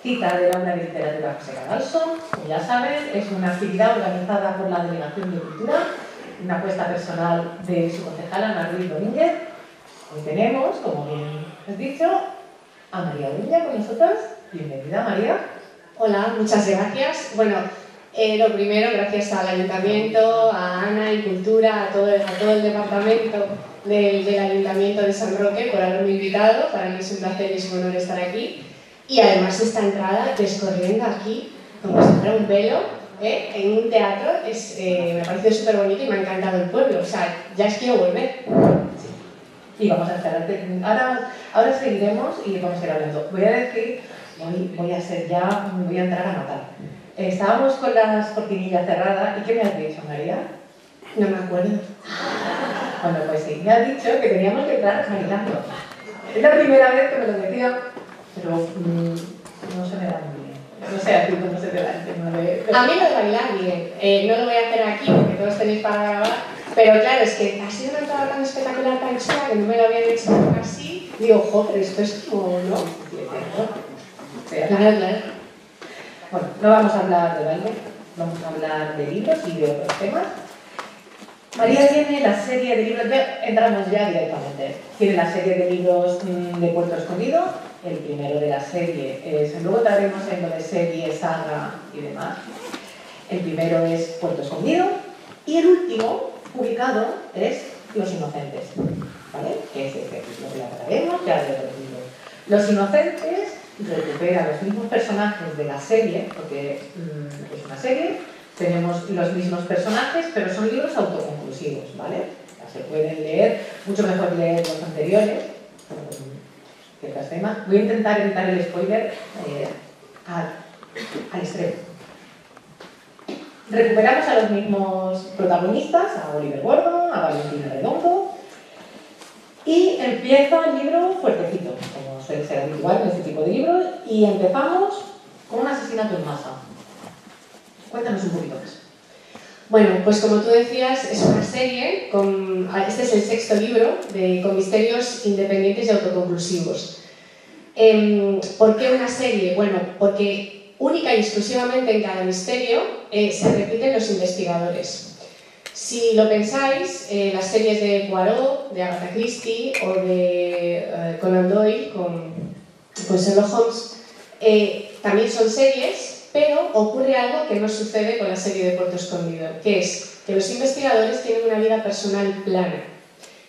Cita del Aula de Literatura José Cadalso, como ya saben, es una actividad organizada por la Delegación de Cultura, una apuesta personal de su concejala, Ana Ruiz Domínguez. Hoy tenemos, como bien has dicho, a María Ulla con nosotros. Bienvenida, María. Hola, muchas gracias. Bueno, lo primero, gracias al Ayuntamiento, a Ana y Cultura, a todo el departamento del Ayuntamiento de San Roque por haberme invitado. Para mí es un placer y es un honor estar aquí. Y además esta entrada descorriendo aquí, como si fuera un velo, en un teatro, me ha parecido súper bonito y me ha encantado el pueblo. O sea, ya es quiero volver. Sí. Y vamos a estar, ahora seguiremos y vamos a ir hablando. Voy a decir, voy a entrar a matar. Estábamos con las cortinillas cerradas, ¿y qué me has dicho, María? No me acuerdo. Bueno, pues sí, me has dicho que teníamos que entrar bailando. Es la primera vez que me lo decía, pero no se me da muy bien. No sé a ti cómo se te da el tema de... A mí lo de bailar bien. No lo voy a hacer aquí porque todos tenéis para grabar, pero claro, es que ha sido una entrada tan espectacular, tan chula, que no me lo habían hecho nunca así. Digo, ojo, pero esto es como, ¿no? Claro. Bueno, no vamos a hablar de baile, vamos a hablar de libros y de otros temas. María tiene la serie de libros, entramos ya directamente, tiene la serie de libros de Puerto Escondido. El primero de la serie es, luego entraremos en lo de serie, saga y demás. El primero es Puerto Escondido y el último publicado es Los Inocentes, ¿vale? Que es lo que ya trataremos, ya de los libros. Los Inocentes recupera los mismos personajes de la serie, porque es una serie, tenemos los mismos personajes, pero son libros autoconclusivos, ¿vale? Se pueden leer, mucho mejor leer los anteriores, ciertos temas. Voy a intentar evitar el spoiler al extremo. Recuperamos a los mismos protagonistas, a Oliver Gordon, a Valentina Redondo, y empieza el libro fuertecito, como suele ser habitual en este tipo de libros, y empezamos con un asesinato en masa. Cuéntanos un poquito más. Bueno, pues como tú decías, es una serie, este es el 6º libro, con misterios independientes y autoconclusivos. ¿Por qué una serie? Bueno, porque única y exclusivamente en cada misterio se repiten los investigadores. Si lo pensáis, las series de Poirot, de Agatha Christie o de Conan Doyle con Sherlock Holmes también son series, pero ocurre algo que no sucede con la serie de Puerto Escondido, que es que los investigadores tienen una vida personal plana.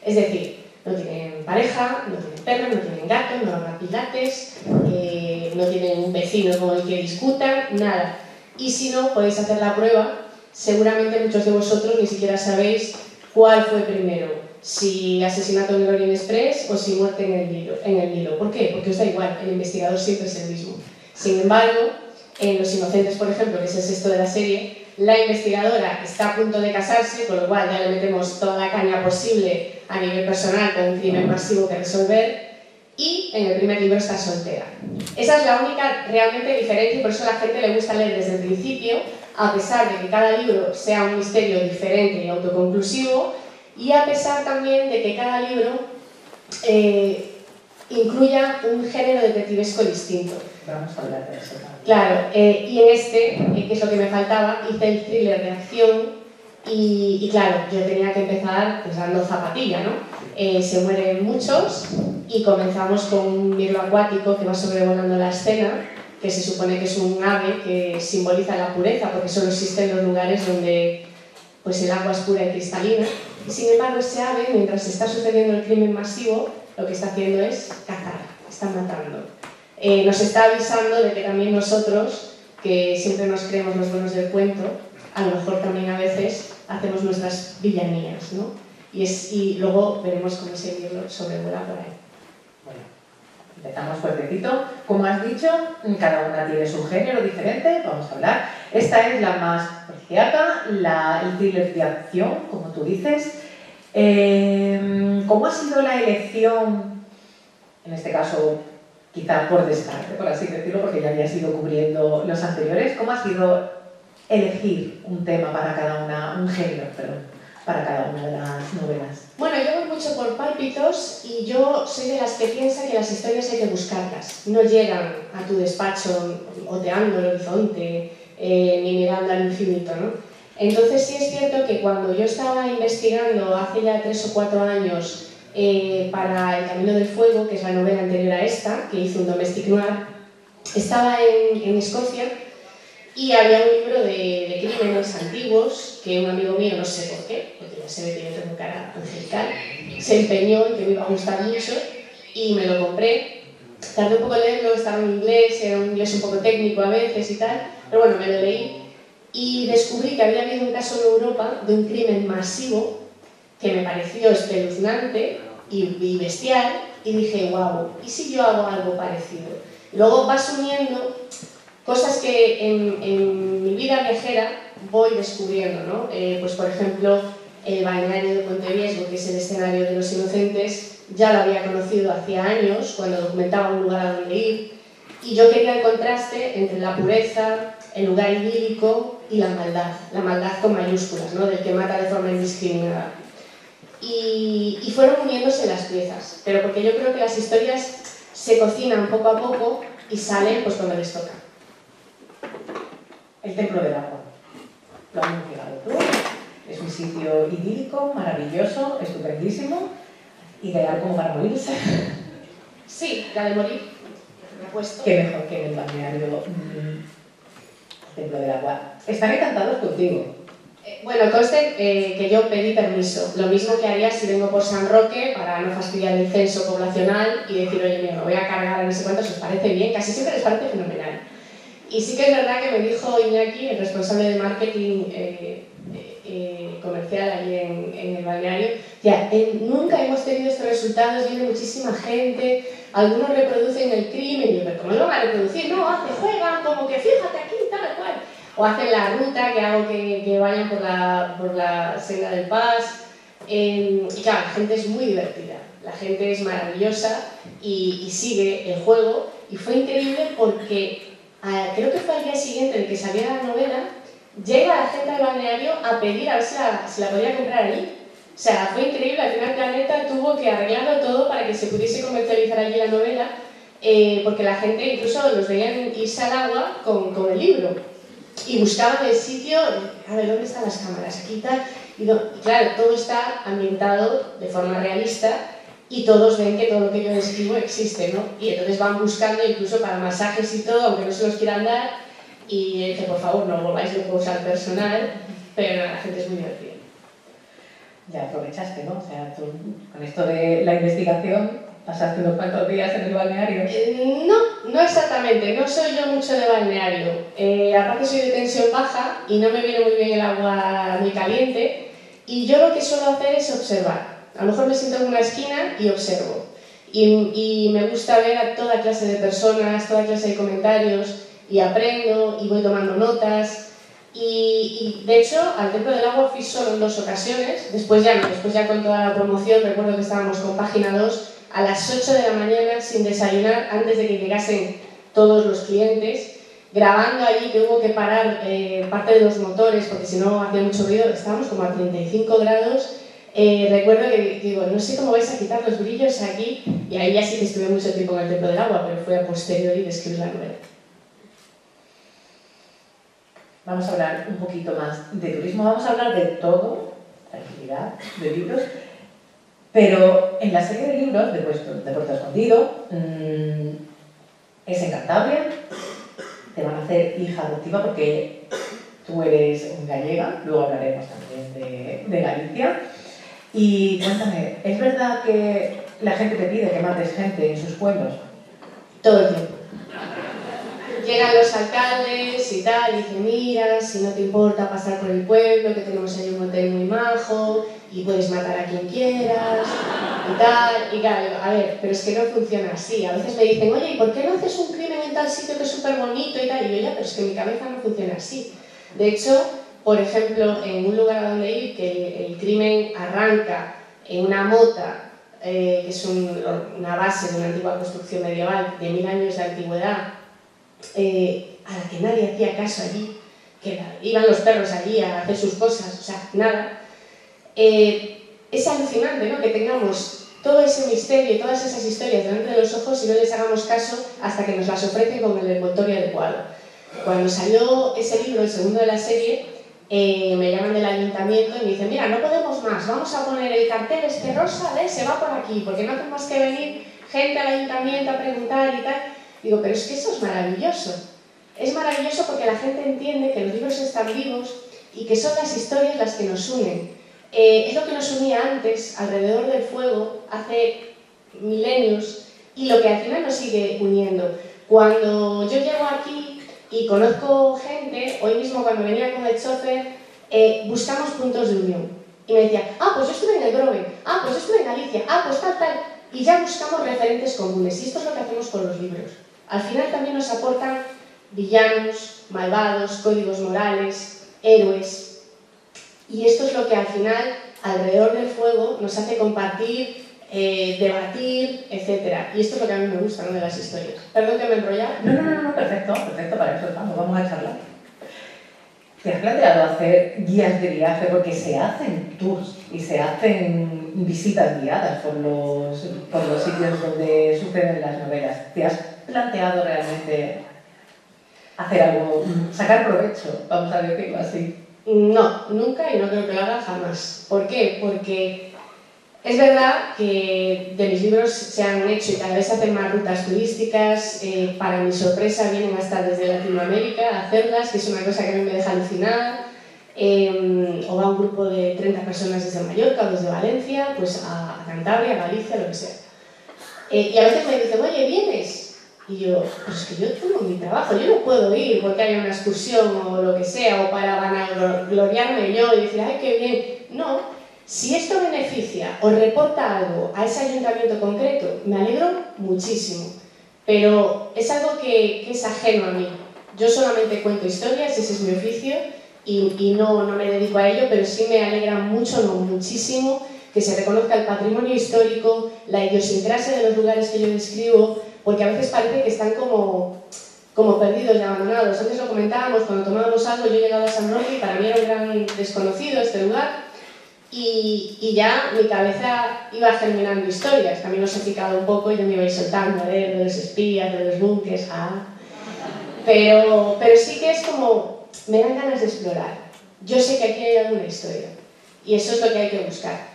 Es decir, no tienen pareja, no tienen perro, no tienen gato, no van a pilates, no tienen un vecino con el que discutan, nada. Y si no, podéis hacer la prueba. Seguramente muchos de vosotros ni siquiera sabéis cuál fue primero, si asesinato en el Orient Express o si muerte en el Nilo. ¿Por qué? Porque os da igual, el investigador siempre es el mismo. Sin embargo, en Los Inocentes, por ejemplo, que es el 6º de la serie, la investigadora está a punto de casarse, con lo cual ya le metemos toda la caña posible a nivel personal con un crimen masivo que resolver, y en el primer libro está soltera. Esa es la única realmente diferencia y por eso a la gente le gusta leer desde el principio, a pesar de que cada libro sea un misterio diferente y autoconclusivo, y a pesar también de que cada libro incluya un género detectivesco distinto. Vamos a hablar de eso también. Claro, y en que es lo que me faltaba, hice el thriller de acción y claro, yo tenía que empezar pues, dando zapatilla, ¿no? Se mueren muchos y comenzamos con un mirlo acuático que va sobrevolando la escena, que se supone que es un ave que simboliza la pureza, porque solo existen los lugares donde pues, el agua es pura y cristalina. Y sin embargo, ese ave, mientras está sucediendo el crimen masivo, lo que está haciendo es cazar, está matando. Nos está avisando de que también nosotros, que siempre nos creemos los buenos del cuento, a lo mejor también a veces hacemos nuestras villanías, ¿no? Y luego veremos cómo ese libro sobrevuela por ahí. Bueno, empezamos fuertecito. Como has dicho, cada una tiene su género diferente, vamos a hablar. Esta es la más policíaca, el thriller de acción, como tú dices. ¿Cómo ha sido la elección, en este caso, quizá por descarte, por así decirlo, porque ya habías ido cubriendo los anteriores, cómo ha sido elegir un tema para cada una, un género, perdón? para cada una de las novelas? Bueno, yo voy mucho por pálpitos y yo soy de las que piensa que las historias hay que buscarlas. No llegan a tu despacho oteando el horizonte ni mirando al infinito, ¿no? Entonces sí es cierto que cuando yo estaba investigando hace ya 3 o 4 años para El Camino del Fuego, que es la novela anterior a esta, que hizo un domestic noir, estaba en Escocia y había un libro de crímenes antiguos que un amigo mío, no sé por qué, porque ya se ve que yo tengo cara angelical, se empeñó en que me iba a gustar mucho y me lo compré. Tardé un poco en leerlo, estaba en inglés, era un inglés un poco técnico a veces y tal, pero bueno, me lo leí y descubrí que había habido un caso en Europa de un crimen masivo que me pareció espeluznante y bestial y dije, wow, ¿y si yo hago algo parecido? Y luego vas uniendo cosas que en mi vida viajera voy descubriendo, ¿no? Pues por ejemplo, el balneario de Ponteviesgo, que es el escenario de Los Inocentes, ya lo había conocido hacía años, cuando documentaba un lugar a donde ir, y yo quería el contraste entre la pureza, el lugar idílico y la maldad con mayúsculas, ¿no? Del que mata de forma indiscriminada. Y fueron uniéndose las piezas, pero porque yo creo que las historias se cocinan poco a poco y salen pues cuando les toca. El Templo del Agua. Lo has mencionado tú. Es un sitio idílico, maravilloso, estupendísimo, ideal como para morirse. Sí, la de morir, me he puesto. Qué mejor que en el balneario Templo del Agua. Están encantados contigo. Bueno, conste que yo pedí permiso, lo mismo que haría si vengo por San Roque para no fastidiar el censo poblacional y decir, oye, mira, me voy a cargar a no sé cuántos, ¿os parece bien? Casi siempre les parece fenomenal. Y sí que es verdad que me dijo Iñaki, el responsable de marketing comercial allí en el balneario, ya, nunca hemos tenido estos resultados, viene muchísima gente, algunos reproducen el crimen, y yo, pero ¿cómo lo van a reproducir? No, juegan como que fíjate aquí, tal cual. O hacen la ruta que hago que vayan por la senda del Pas. Y claro, la gente es muy divertida, la gente es maravillosa y sigue el juego. Y fue increíble porque creo que fue al día siguiente de que saliera la novela, llega la gente al balneario a pedir a ver si la podía comprar allí. O sea, fue increíble, al final Planeta tuvo que arreglarlo todo para que se pudiese comercializar allí la novela, porque la gente incluso los veían irse al agua con el libro y buscaban el sitio, a ver, ¿dónde están las cámaras? Aquí tal, y claro, todo está ambientado de forma realista y todos ven que todo lo que yo describo existe, ¿no? Y entonces van buscando incluso para masajes y todo, aunque no se los quieran dar, y dije, por favor, no volváis locos al personal, pero la gente es muy divertida. Ya aprovechaste, ¿no? O sea, tú con esto de la investigación pasaste unos cuantos días en el balneario. No exactamente, no soy yo mucho de balneario. Aparte soy de tensión baja y no me viene muy bien el agua muy caliente, y yo lo que suelo hacer es observar. A lo mejor me siento en una esquina y observo. Y me gusta ver a toda clase de personas, toda clase de comentarios, y aprendo y voy tomando notas. Y de hecho, al Templo del Agua fui solo en 2 ocasiones, después ya con toda la promoción. Recuerdo que estábamos con Página 2 a las 8 de la mañana sin desayunar antes de que llegasen todos los clientes, grabando allí que hubo que parar parte de los motores porque si no hacía mucho ruido. Estábamos como a 35 grados. Recuerdo que digo, no sé cómo vais a quitar los brillos aquí, y ahí ya sí que estuve mucho tiempo en el Templo del Agua, pero fue a posteriori de escribir la novela. Vamos a hablar un poquito más de turismo, vamos a hablar de todo, tranquilidad, de libros, pero en la serie de libros de Puerto Escondido es en Cantabria, te van a hacer hija adoptiva porque tú eres gallega, luego hablaremos también de Galicia. Y cuéntame, ¿es verdad que la gente te pide que mates gente en sus pueblos? Todo el tiempo. Llegan los alcaldes y tal, y dicen, mira, si no te importa pasar por el pueblo, que tenemos ahí un hotel muy majo, y puedes matar a quien quieras, y tal. Y claro, a ver, pero es que no funciona así. A veces me dicen, oye, ¿y por qué no haces un crimen en tal sitio que es súper bonito y tal? Y yo, ya, pero es que mi cabeza no funciona así. De hecho, por ejemplo, en un lugar a donde ir, que el crimen arranca en una mota, que es una base de una antigua construcción medieval de 1000 años de antigüedad, a la que nadie hacía caso allí, que iban los perros allí a hacer sus cosas, o sea, nada. es alucinante, ¿no?, que tengamos todo ese misterio y todas esas historias delante de los ojos y no les hagamos caso hasta que nos las ofrecen con el envoltorio adecuado. Cuando salió ese libro, el segundo de la serie, me llaman del ayuntamiento y me dicen: mira, no podemos más, vamos a poner el cartel este rosa de se va por aquí, porque no tenemos que venir gente al ayuntamiento a preguntar y tal. Digo, pero es que eso es maravilloso. Es maravilloso porque la gente entiende que los libros están vivos y que son las historias las que nos unen. Es lo que nos unía antes, alrededor del fuego, hace milenios, y lo que al final nos sigue uniendo. Cuando yo llego aquí y conozco gente, hoy mismo cuando venía con el chofer, buscamos puntos de unión. Y me decía: ah, pues yo estuve en el Grove, ah, pues yo estuve en Galicia, ah, pues tal, tal. Y ya buscamos referentes comunes, y esto es lo que hacemos con los libros. Al final también nos aportan villanos, malvados, códigos morales, héroes. Y esto es lo que al final, alrededor del fuego, nos hace compartir, debatir, etc. Y esto es lo que a mí me gusta, ¿no?, de las historias. Perdón que me he enrollado. No, perfecto, para eso estamos, vamos a charlar. ¿Te has planteado hacer guías de viaje? Porque se hacen tours y se hacen visitas guiadas por los sitios donde suceden las novelas. ¿Te has planteado realmente hacer algo, sacar provecho, vamos a decirlo así? No, nunca, y no creo que lo haga jamás. ¿Por qué? Porque es verdad que de mis libros se han hecho y cada vez se hacen más rutas turísticas. Para mi sorpresa vienen hasta desde Latinoamérica a hacerlas, que es una cosa que a mí me deja alucinar. O va un grupo de 30 personas desde Mallorca o desde Valencia, pues a Cantabria, a Galicia, lo que sea. Y a veces me dicen: oye, ¿vienes? Y yo, pues es que yo tengo mi trabajo, yo no puedo ir porque haya una excursión o lo que sea, o para vanagloriarme yo y decir: ay, qué bien. No, si esto beneficia o reporta algo a ese ayuntamiento concreto, me alegro muchísimo, pero es algo que es ajeno a mí. Yo solamente cuento historias, ese es mi oficio, y no me dedico a ello, pero sí me alegra mucho, no muchísimo, que se reconozca el patrimonio histórico, la idiosincrasia de los lugares que yo describo, porque a veces parece que están como perdidos y abandonados. Antes lo comentábamos, cuando tomábamos algo, yo llegaba a San Roque y para mí era un gran desconocido este lugar, y ya mi cabeza iba germinando historias. También os he picado un poco y ya me ibais soltando, de los espías, de los bunkers, pero sí que es como, me dan ganas de explorar. Yo sé que aquí hay alguna historia, y eso es lo que hay que buscar.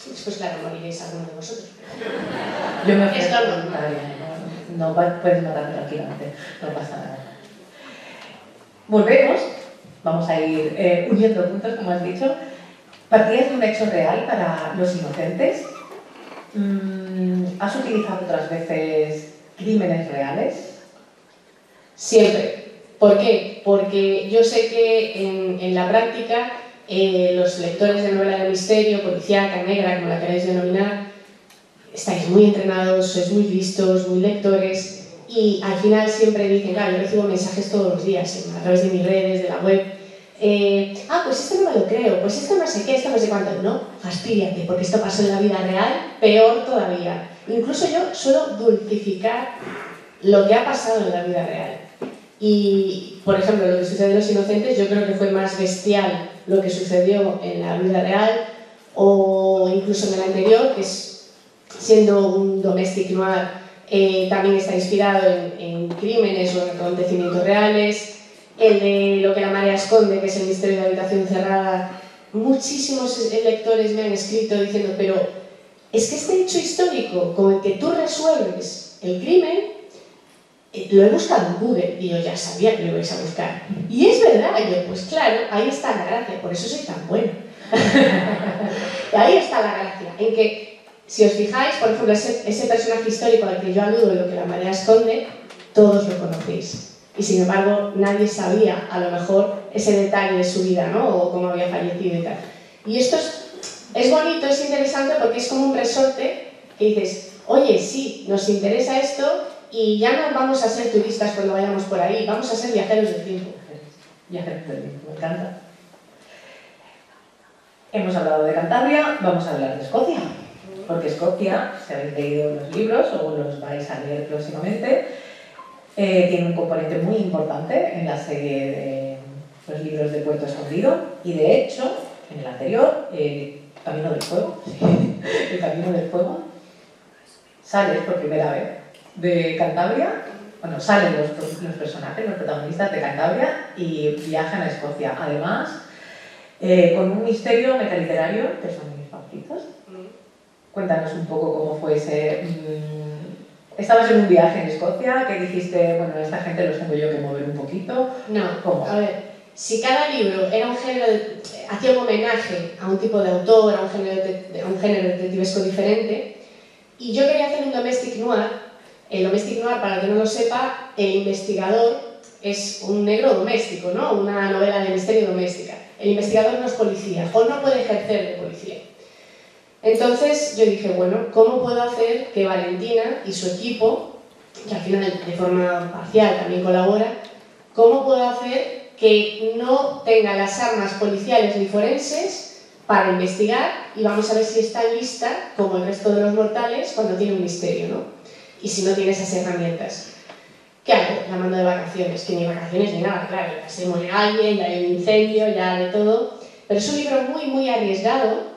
Después, claro, moriréis alguno de vosotros. Yo me ofrezco voluntaria, no puedes matarme tranquilamente, no pasa nada. Volvemos, vamos a ir uniendo puntos, como has dicho. ¿Partías de un hecho real para Los Inocentes? ¿Has utilizado otras veces crímenes reales? Siempre. ¿Por qué? Porque yo sé que en la práctica los lectores de novela de misterio, policíaca, negra, como la queráis denominar, estáis muy entrenados, sois muy listos, muy lectores, y al final siempre dicen: claro, yo recibo mensajes todos los días a través de mis redes, de la web. Pues esto no me lo creo, pues esto no sé qué, esto no sé cuánto. No, fastidiate, porque esto pasó en la vida real, peor todavía. Incluso yo suelo dulcificar lo que ha pasado en la vida real. Y, por ejemplo, lo que sucede en Los Inocentes, yo creo que fue más bestial lo que sucedió en la vida real, o incluso en el anterior, que es, siendo un domestic noir, también está inspirado en crímenes o en acontecimientos reales. El de Lo que la marea esconde, que es el misterio de la habitación cerrada, muchísimos lectores me han escrito diciendo: pero es que este hecho histórico con el que tú resuelves el crimen, lo he buscado en Google, y yo ya sabía que lo ibais a buscar. Y es verdad, yo, pues claro, ahí está la gracia, por eso soy tan buena. Ahí está la gracia, en que, si os fijáis, por ejemplo, ese personaje histórico al que yo aludo en Lo que la marea esconde, todos lo conocéis. Y sin embargo, nadie sabía, a lo mejor, ese detalle de su vida, ¿no?, o cómo había fallecido y tal. Y esto es bonito, es interesante, porque es como un resorte que dices: oye, sí, nos interesa esto, y ya no vamos a ser turistas cuando vayamos por ahí, vamos a ser viajeros del tiempo. Viajeros del tiempo, me encanta. Hemos hablado de Cantabria, vamos a hablar de Escocia. Porque Escocia, si habéis leído los libros o los vais a leer próximamente, tiene un componente muy importante en la serie de los libros de Puerto Escondido, y de hecho, en el anterior, Camino del Fuego, El Camino del Fuego, sales por primera vez de Cantabria, bueno, salen los personajes, los protagonistas de Cantabria y viajan a Escocia. Además, con un misterio metaliterario, que son mis favoritos. Cuéntanos un poco cómo fue ese... Estabas en un viaje en Escocia, que dijiste, bueno, esta gente los tengo yo que mover un poquito. No, ¿cómo? A ver, si cada libro era un género, hacía un homenaje a un tipo de autor, a un género detectivesco diferente, y yo quería hacer un domestic noir. El domestic noir, para que no lo sepa, el investigador es un negro doméstico, ¿no? Una novela de misterio doméstica. El investigador no es policía, o no puede ejercer de policía. Entonces yo dije, bueno, ¿cómo puedo hacer que Valentina y su equipo, que al final de forma parcial también colabora, cómo puedo hacer que no tenga las armas policiales ni forenses para investigar y vamos a ver si está lista, como el resto de los mortales, cuando tiene un misterio, ¿no? Y si no tiene esas herramientas. ¿Qué hago? La mando de vacaciones, que ni vacaciones ni nada, claro, ya se muere alguien, ya hay un incendio, ya de todo. Pero es un libro muy, muy arriesgado.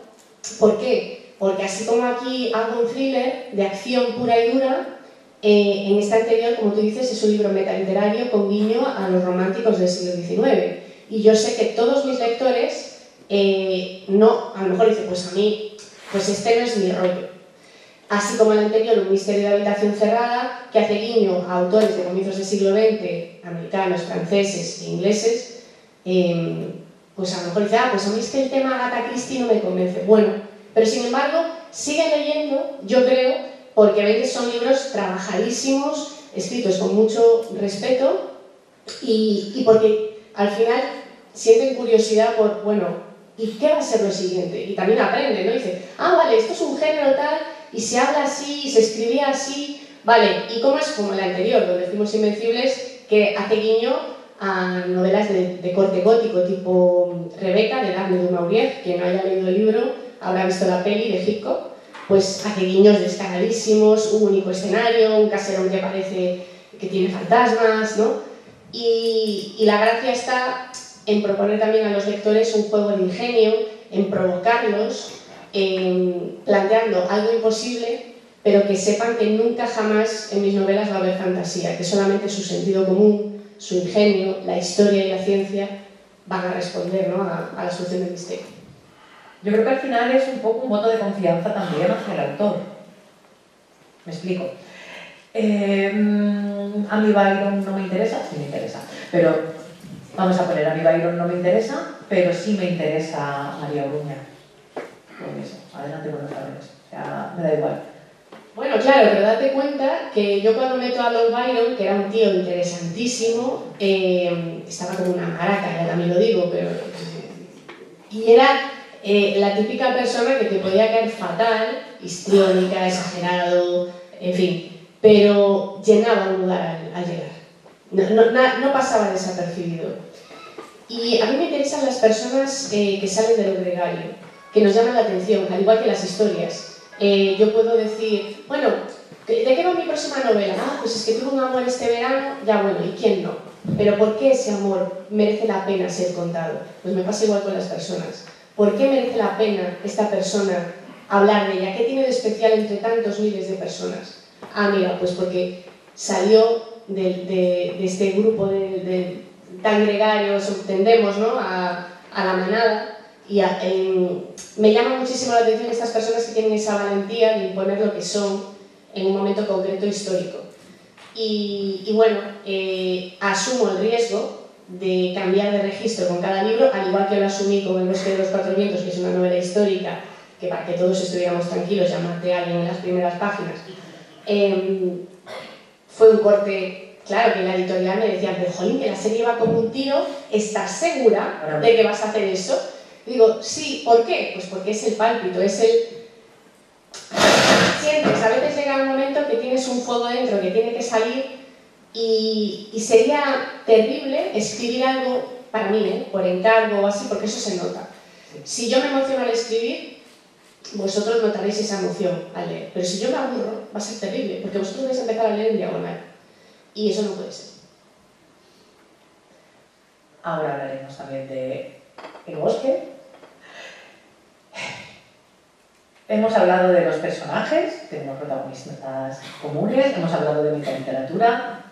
¿Por qué? Porque así como aquí hago un thriller de acción pura y dura, en este anterior, como tú dices, es un libro metaliterario con guiño a los románticos del siglo XIX. Y yo sé que todos mis lectores, no, a lo mejor dicen, pues a mí, pues este no es mi rollo. Así como el anterior, un misterio de habitación cerrada, que hace guiño a autores de comienzos del siglo XX, americanos, franceses e ingleses, pues a lo mejor dicen, pues a mí es que el tema Agatha Christie no me convence. Bueno, pero sin embargo, siguen leyendo, yo creo, porque ven que son libros trabajadísimos, escritos con mucho respeto y porque al final sienten curiosidad por, bueno, ¿y qué va a ser lo siguiente? Y también aprenden, ¿no? Dicen, vale, esto es un género tal, y se habla así, y se escribía así, vale, ¿y cómo es como el anterior, donde fuimos Invencibles, que hace guiño a novelas de corte gótico, tipo Rebeca, de Daphne du Maurier? Quien no haya leído el libro habrá visto la peli de Hitchcock, pues hace guiños descaradísimos, un único escenario, un caserón que parece que tiene fantasmas, ¿no? Y la gracia está en proponer también a los lectores un juego de ingenio, en provocarlos, planteando algo imposible, pero que sepan que nunca jamás en mis novelas va a haber fantasía, que solamente su sentido común, su ingenio, la historia y la ciencia van a responder, ¿no? a la solución del misterio. Yo creo que al final es un poco un voto de confianza también hacia el autor. Me explico. A mí Byron no me interesa, sí me interesa, pero vamos a poner a mí Byron no me interesa, pero sí me interesa María Uruña. Por eso, adelante con los jóvenes, o sea, me da igual. Bueno, claro, pero date cuenta que yo cuando meto a Lord Byron, que era un tío interesantísimo, estaba como una maraca, ya también lo digo, pero... Y era la típica persona que te podía caer fatal, histriónica, exagerado, en fin, pero llenaba un lugar al llegar. No pasaba desapercibido. Y a mí me interesan las personas que salen del gregario, que nos llaman la atención, al igual que las historias. Yo puedo decir, bueno, ¿de qué va mi próxima novela? Pues es que tuve un amor este verano, ya bueno, ¿y quién no? Pero ¿por qué ese amor merece la pena ser contado? Pues me pasa igual con las personas. ¿Por qué merece la pena esta persona hablar de ella? ¿Qué tiene de especial entre tantos miles de personas? Mira, pues porque salió de este grupo tan gregarios, tendemos, ¿no? a la manada, y me llama muchísimo la atención estas personas que tienen esa valentía de imponer lo que son en un momento concreto histórico. Y bueno, asumo el riesgo de cambiar de registro con cada libro, al igual que lo asumí con El bosque de los cuatro vientos, que es una novela histórica, que para que todos estuviéramos tranquilos, ya maté a alguien en las primeras páginas. Fue un corte, claro, que en la editorial me decían, pero jolín, que la serie va como un tiro, ¿estás segura de que vas a hacer eso? Y digo, sí, ¿por qué? Pues porque es el pálpito, es el... Sientes, a veces llega un momento que tienes un fuego dentro que tiene que salir y sería terrible escribir algo, para mí, por encargo o así, porque eso se nota. Si yo me emociono al escribir, vosotros notaréis esa emoción al leer. Pero si yo me aburro, va a ser terrible, porque vosotros vais a empezar a leer en diagonal. Y eso no puede ser. Ahora hablaremos también de El bosque. Hemos hablado de los personajes, tenemos protagonistas comunes, hemos hablado de literatura.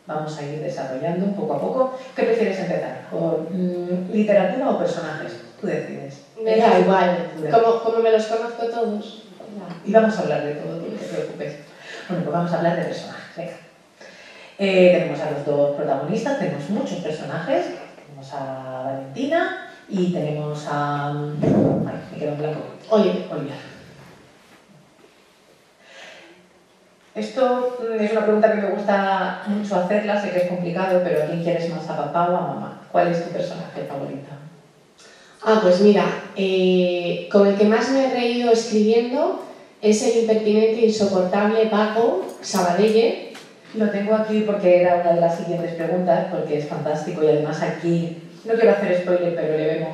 Vamos a ir desarrollando un poco a poco. ¿Qué prefieres empezar? ¿Con literatura o personajes? Tú decides. Me da igual. Como me los conozco todos. Y vamos a hablar de todo, no te preocupes. Bueno, pues vamos a hablar de personajes. Venga. Tenemos a los dos protagonistas, tenemos muchos personajes. Tenemos a Valentina y tenemos a... Ay, me quedo en blanco. Olivia. Esto es una pregunta que me gusta mucho hacerla, sé que es complicado, pero ¿a quién quieres más, a papá o a mamá? ¿Cuál es tu personaje favorito? Pues mira, con el que más me he reído escribiendo es el impertinente e insoportable Paco Sabadelle. Lo tengo aquí porque era una de las siguientes preguntas, porque es fantástico y además aquí, no quiero hacer spoiler, pero le vemos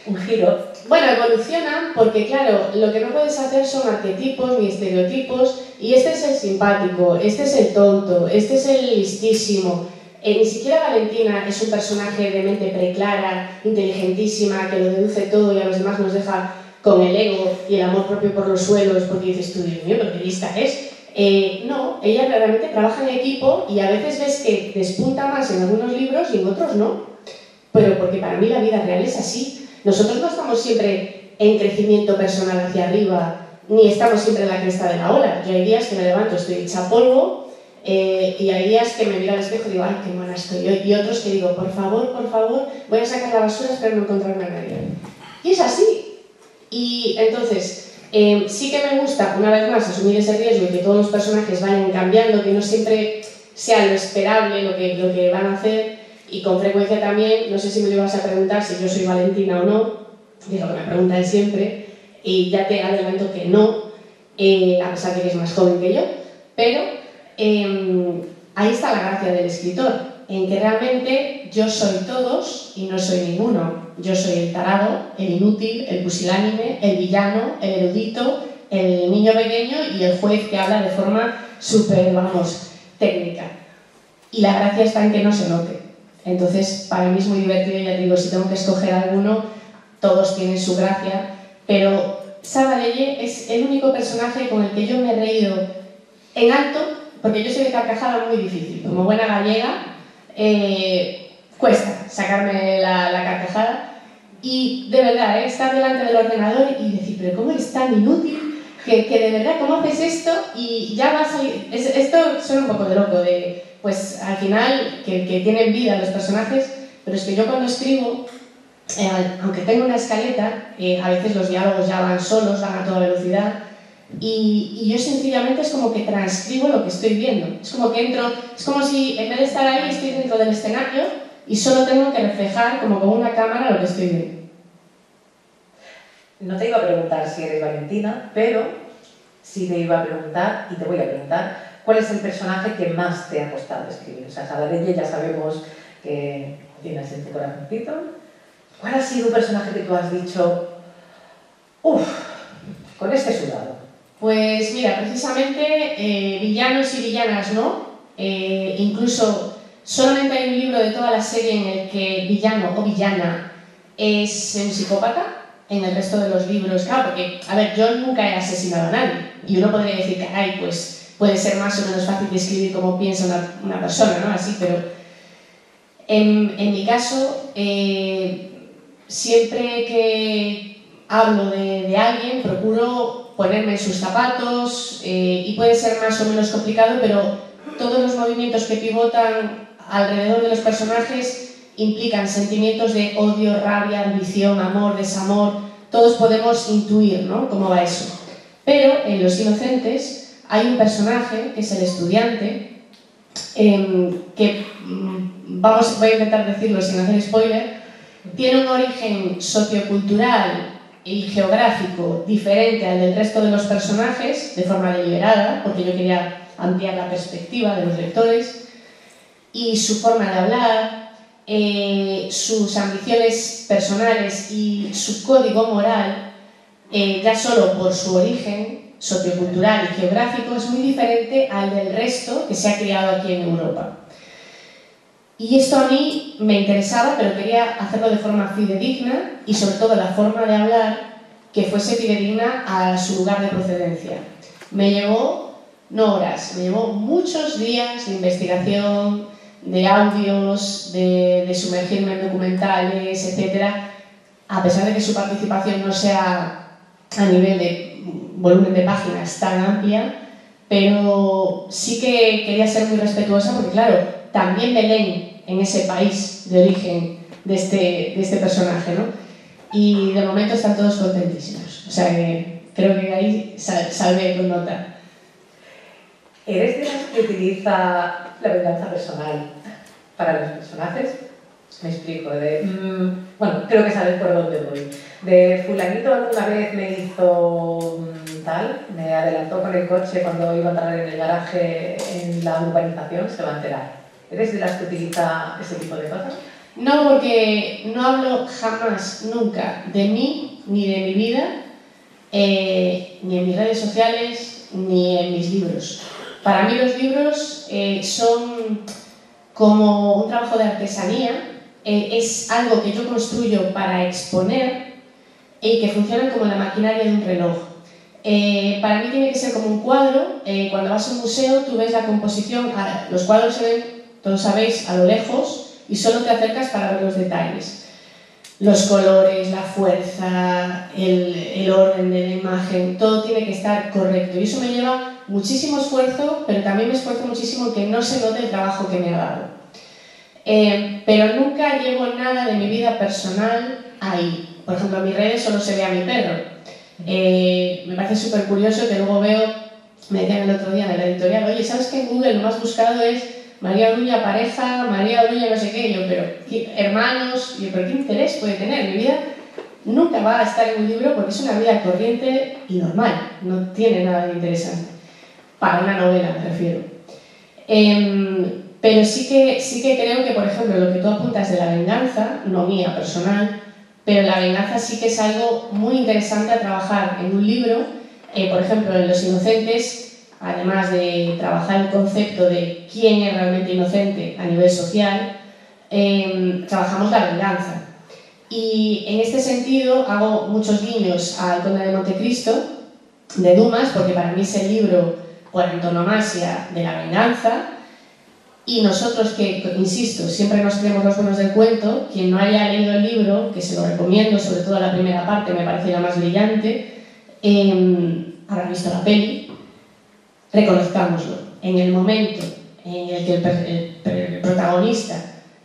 un giro. Bueno, evolucionan porque, claro, lo que no puedes hacer son arquetipos ni estereotipos, y este es el simpático, este es el tonto, este es el listísimo. Ni siquiera Valentina es un personaje de mente preclara, inteligentísima, que lo deduce todo y a los demás nos deja con el ego y el amor propio por los suelos, porque dices tú, Dios mío, pero qué lista es. No, ella realmente trabaja en equipo y a veces ves que despunta más en algunos libros y en otros no. Pero porque para mí la vida real es así. Nosotros no estamos siempre en crecimiento personal hacia arriba, ni estamos siempre en la cresta de la ola. Yo hay días que me levanto, estoy hecha polvo, y hay días que me miro al espejo y digo, ay, qué buena estoy hoy. Y otros que digo, por favor, voy a sacar la basura, espero no encontrarme a nadie. Y es así. Y entonces, sí que me gusta, una vez más, asumir ese riesgo y que todos los personajes vayan cambiando, que no siempre sea lo esperable lo que van a hacer. Y con frecuencia también, no sé si me lo ibas a preguntar si yo soy Valentina o no, es lo que me preguntan siempre, y ya te adelanto que no, a pesar de que es más joven que yo, pero ahí está la gracia del escritor, en que realmente yo soy todos y no soy ninguno. Yo soy el tarado, el inútil, el pusilánime, el villano, el erudito, el niño pequeño y el juez que habla de forma súper, técnica. Y la gracia está en que no se note. Entonces, para mí es muy divertido, ya te digo, si tengo que escoger alguno, todos tienen su gracia, pero Sabadelle es el único personaje con el que yo me he reído en alto, porque yo soy de carcajada muy difícil. Como buena gallega, cuesta sacarme la carcajada, y de verdad, estar delante del ordenador y decir, pero ¿cómo eres tan inútil? Que de verdad, ¿cómo haces esto? Y ya va a salir... Esto suena un poco de loco, pues al final, que tienen vida los personajes, pero es que yo cuando escribo, aunque tengo una escaleta, a veces los diálogos ya van solos, van a toda velocidad, y yo sencillamente es como que transcribo lo que estoy viendo. Es como que entro, es como si en vez de estar ahí estoy dentro del escenario y solo tengo que reflejar como con una cámara lo que estoy viendo. No te iba a preguntar si eres Valentina, pero sí te iba a preguntar, y te voy a preguntar, ¿cuál es el personaje que más te ha costado escribir? O sea, Sabadelle ya sabemos que tienes en tu corazoncito. ¿Cuál ha sido un personaje que tú has dicho, uff, con este sudado? Pues mira, precisamente villanos y villanas no. Incluso solamente hay un libro de toda la serie en el que villano o villana es un psicópata. En el resto de los libros, claro, porque, a ver, yo nunca he asesinado a nadie. Y uno podría decir, caray, pues puede ser más o menos fácil describir cómo piensa una persona, ¿no? Así, pero en mi caso, siempre que hablo de alguien, procuro ponerme en sus zapatos, y puede ser más o menos complicado, pero todos los movimientos que pivotan alrededor de los personajes implican sentimientos de odio, rabia, ambición, amor, desamor. Todos podemos intuir, ¿no?, cómo va eso. Pero en Los Inocentes hay un personaje, que es el estudiante, que, voy a intentar decirlo sin hacer spoiler, tiene un origen sociocultural y geográfico diferente al del resto de los personajes, de forma deliberada, porque yo quería ampliar la perspectiva de los lectores, y su forma de hablar, sus ambiciones personales y su código moral, ya solo por su origen sociocultural y geográfico, es muy diferente al del resto que se ha criado aquí en Europa. Y esto a mí me interesaba, pero quería hacerlo de forma fidedigna, y sobre todo la forma de hablar que fuese fidedigna a su lugar de procedencia. Me llevó, no horas, me llevó muchos días de investigación, de audios, de sumergirme en documentales, etc. A pesar de que su participación no sea a nivel de volumen de páginas tan amplia, pero sí que quería ser muy respetuosa porque, claro, también me leen en ese país de origen de este personaje, ¿no? Y de momento están todos contentísimos. O sea que creo que ahí salvé con nota. ¿Eres de las que utiliza la venganza personal para los personajes? Me explico. Bueno, creo que sabes por dónde voy. De fulanito alguna vez me hizo tal, me adelantó con el coche cuando iba a entrar en el garaje en la urbanización, se va a enterar. ¿Eres de las que utiliza ese tipo de cosas? No, porque no hablo jamás, nunca, de mí ni de mi vida, ni en mis redes sociales, ni en mis libros. Para mí los libros son como un trabajo de artesanía, es algo que yo construyo para exponer y que funcionan como la maquinaria de un reloj. Para mí tiene que ser como un cuadro. Cuando vas a un museo tú ves la composición, los cuadros se ven, todos sabéis, a lo lejos, y solo te acercas para ver los detalles. Los colores, la fuerza, el orden de la imagen, todo tiene que estar correcto. Y eso me lleva muchísimo esfuerzo, pero también me esfuerzo muchísimo que no se note el trabajo que me ha dado. Pero nunca llevo nada de mi vida personal ahí. Por ejemplo, en mis redes solo se ve a mi perro. Me parece súper curioso que luego veo, me decían el otro día en la editorial, oye, ¿sabes que en Google lo más buscado es María Orulla pareja, María Orulla no sé qué? Yo, pero hermanos, yo, pero ¿qué interés puede tener? Mi vida nunca va a estar en un libro porque es una vida corriente y normal, no tiene nada de interesante. Para una novela, me refiero. Pero sí que creo que, por ejemplo, lo que tú apuntas de la venganza, no mía, personal, pero la venganza sí que es algo muy interesante a trabajar en un libro. Por ejemplo, en Los Inocentes, además de trabajar el concepto de quién es realmente inocente a nivel social, trabajamos la venganza. Y en este sentido hago muchos guiños al Conde de Montecristo, de Dumas, porque para mí es el libro por antonomasia de la venganza. Y nosotros que, insisto, siempre nos creemos los buenos del cuento, quien no haya leído el libro, que se lo recomiendo, sobre todo la primera parte, me parece la más brillante, habrá visto la peli, reconozcámoslo. En el momento en el que el protagonista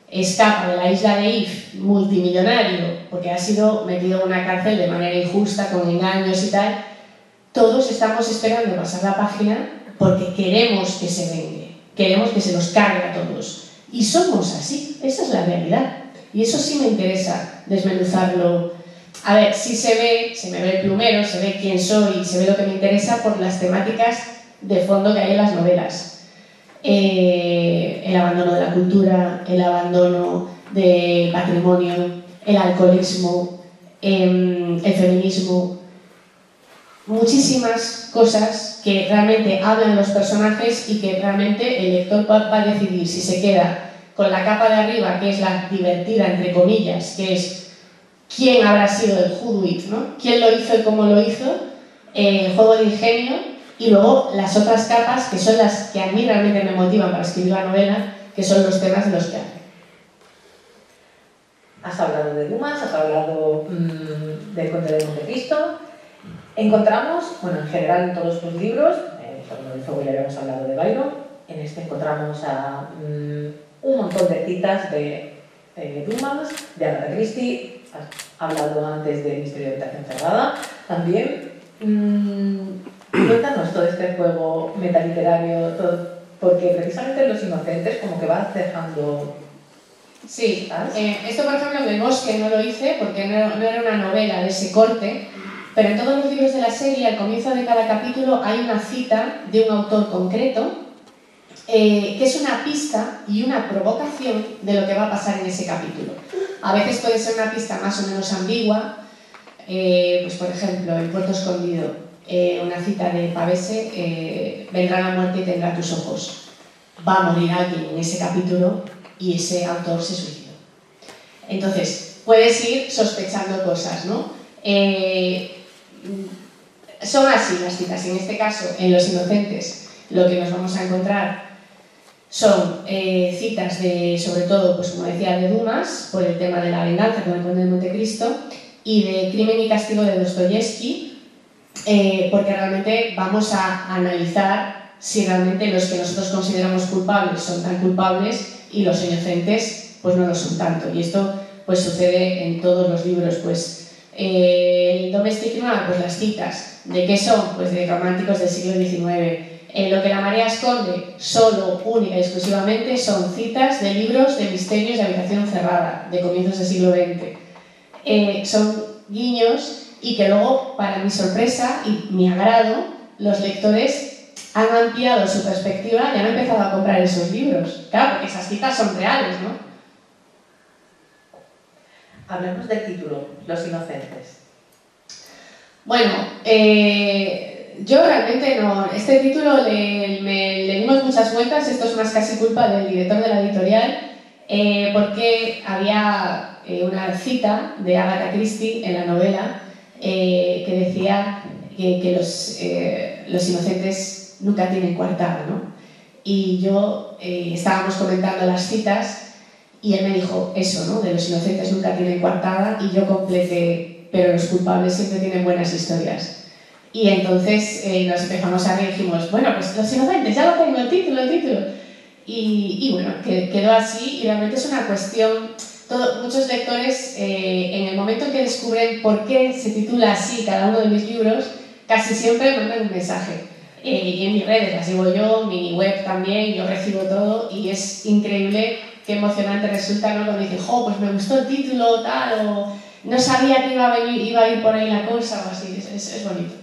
escapa de la isla de If, multimillonario, porque ha sido metido en una cárcel de manera injusta, con engaños y tal, todos estamos esperando pasar la página porque queremos que se vengue. Queremos que se nos cargue a todos. Y somos así, esa es la realidad. Y eso sí me interesa desmenuzarlo. A ver, sí se me ve el plumero, se ve quién soy, se ve lo que me interesa por las temáticas de fondo que hay en las novelas. El abandono de la cultura, el abandono del patrimonio, el alcoholismo, el feminismo, muchísimas cosas que realmente hablan los personajes y que realmente el lector va a decidir si se queda con la capa de arriba, que es la divertida, entre comillas, que es quién habrá sido el who do it, ¿no? Quién lo hizo y cómo lo hizo, el juego de ingenio, y luego las otras capas, que son las que a mí realmente me motivan para escribir la novela, que son los temas de los que hablo. Has hablado de Dumas, has hablado del Conde de Montecristo. Encontramos, bueno, en general en todos tus libros, sobre el fuego ya habíamos hablado de Byron, en este encontramos a un montón de citas de Dumas, de Agatha Christie, has hablado antes del Misterio de Habitación Cerrada, también. Cuéntanos todo este juego metaliterario, porque precisamente Los Inocentes como que va dejando... Sí, esto por ejemplo en El Bosque no lo hice porque no era una novela de ese corte, pero en todos los libros de la serie, al comienzo de cada capítulo, hay una cita de un autor concreto que es una pista y una provocación de lo que va a pasar en ese capítulo. A veces puede ser una pista más o menos ambigua, pues por ejemplo, en Puerto Escondido, una cita de Pavese, vendrá la muerte y tendrá tus ojos. Va a morir alguien en ese capítulo y ese autor se suicidó. Entonces, puedes ir sospechando cosas, ¿no? son así las citas. En este caso, en Los Inocentes, lo que nos vamos a encontrar son citas de, sobre todo, pues como decía, de Dumas, por el tema de la venganza con el Conde de Montecristo, y de Crimen y Castigo de Dostoyevsky, porque realmente vamos a analizar si realmente los que nosotros consideramos culpables son tan culpables y los inocentes pues no lo son tanto. Y esto pues sucede en todos los libros. Pues el Domestic Noir, pues las citas, ¿de qué son? Pues de románticos del siglo XIX. Lo que la marea esconde, solo, única y exclusivamente, son citas de libros de misterios de habitación cerrada, de comienzos del siglo XX. Son guiños y que luego, para mi sorpresa y mi agrado, los lectores han ampliado su perspectiva y han empezado a comprar esos libros. Claro, porque esas citas son reales, ¿no? Hablemos del título, Los Inocentes. Bueno, yo realmente no... Este título le dimos muchas vueltas, esto es más casi culpa del director de la editorial, porque había una cita de Agatha Christie en la novela que decía que los inocentes nunca tienen coartada, ¿no? Y yo estábamos comentando las citas y él me dijo eso, ¿no? De los inocentes nunca tienen coartada, y yo completé, pero los culpables siempre tienen buenas historias. Y entonces nos empezamos a reír y dijimos, bueno, pues los inocentes, ya lo tengo, el título. Y bueno, quedó así, y realmente es una cuestión... muchos lectores, en el momento en que descubren por qué se titula así cada uno de mis libros, casi siempre mandan un mensaje. Y en mis redes las digo yo, mi web también, yo recibo todo, y es increíble qué emocionante resulta, ¿no? Cuando dicen, jo, pues me gustó el título, tal, o no sabía que iba a ir por ahí la cosa, o así, es bonito.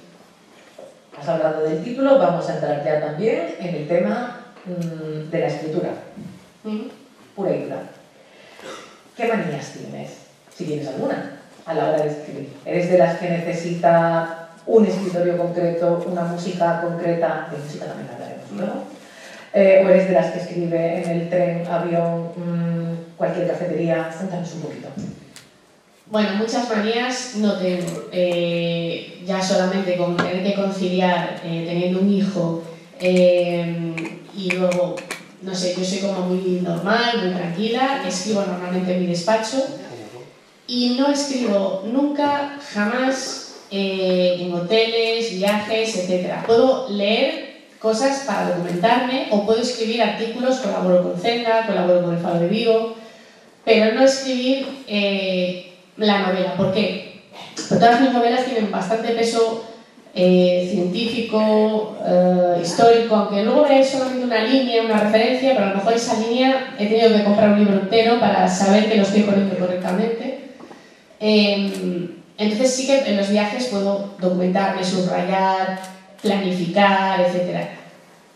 Has hablado del título, vamos a entrar ya también en el tema de la escritura, pura y dura. ¿Qué manías tienes? Si tienes alguna, a la hora de escribir. ¿Eres de las que necesita un escritorio concreto, una música concreta? De música también hablaremos, ¿no? ¿O eres de las que escribe en el tren, avión, cualquier cafetería? Cuéntanos un poquito. Bueno, muchas manías no tengo. Ya solamente con tener que conciliar teniendo un hijo y luego... No sé, yo soy como muy normal, muy tranquila, escribo normalmente en mi despacho y no escribo nunca, jamás, en hoteles, viajes, etc. Puedo leer cosas para documentarme o puedo escribir artículos, colaboro con Zenga, colaboro con el Faro de Vigo, pero no escribir la novela. ¿Por qué? Porque todas mis novelas tienen bastante peso científico, histórico, aunque luego veáis solamente una línea, una referencia, pero a lo mejor esa línea he tenido que comprar un libro entero para saber que lo estoy poniendo correctamente. Entonces sí que en los viajes puedo documentarme, subrayar, planificar, etc.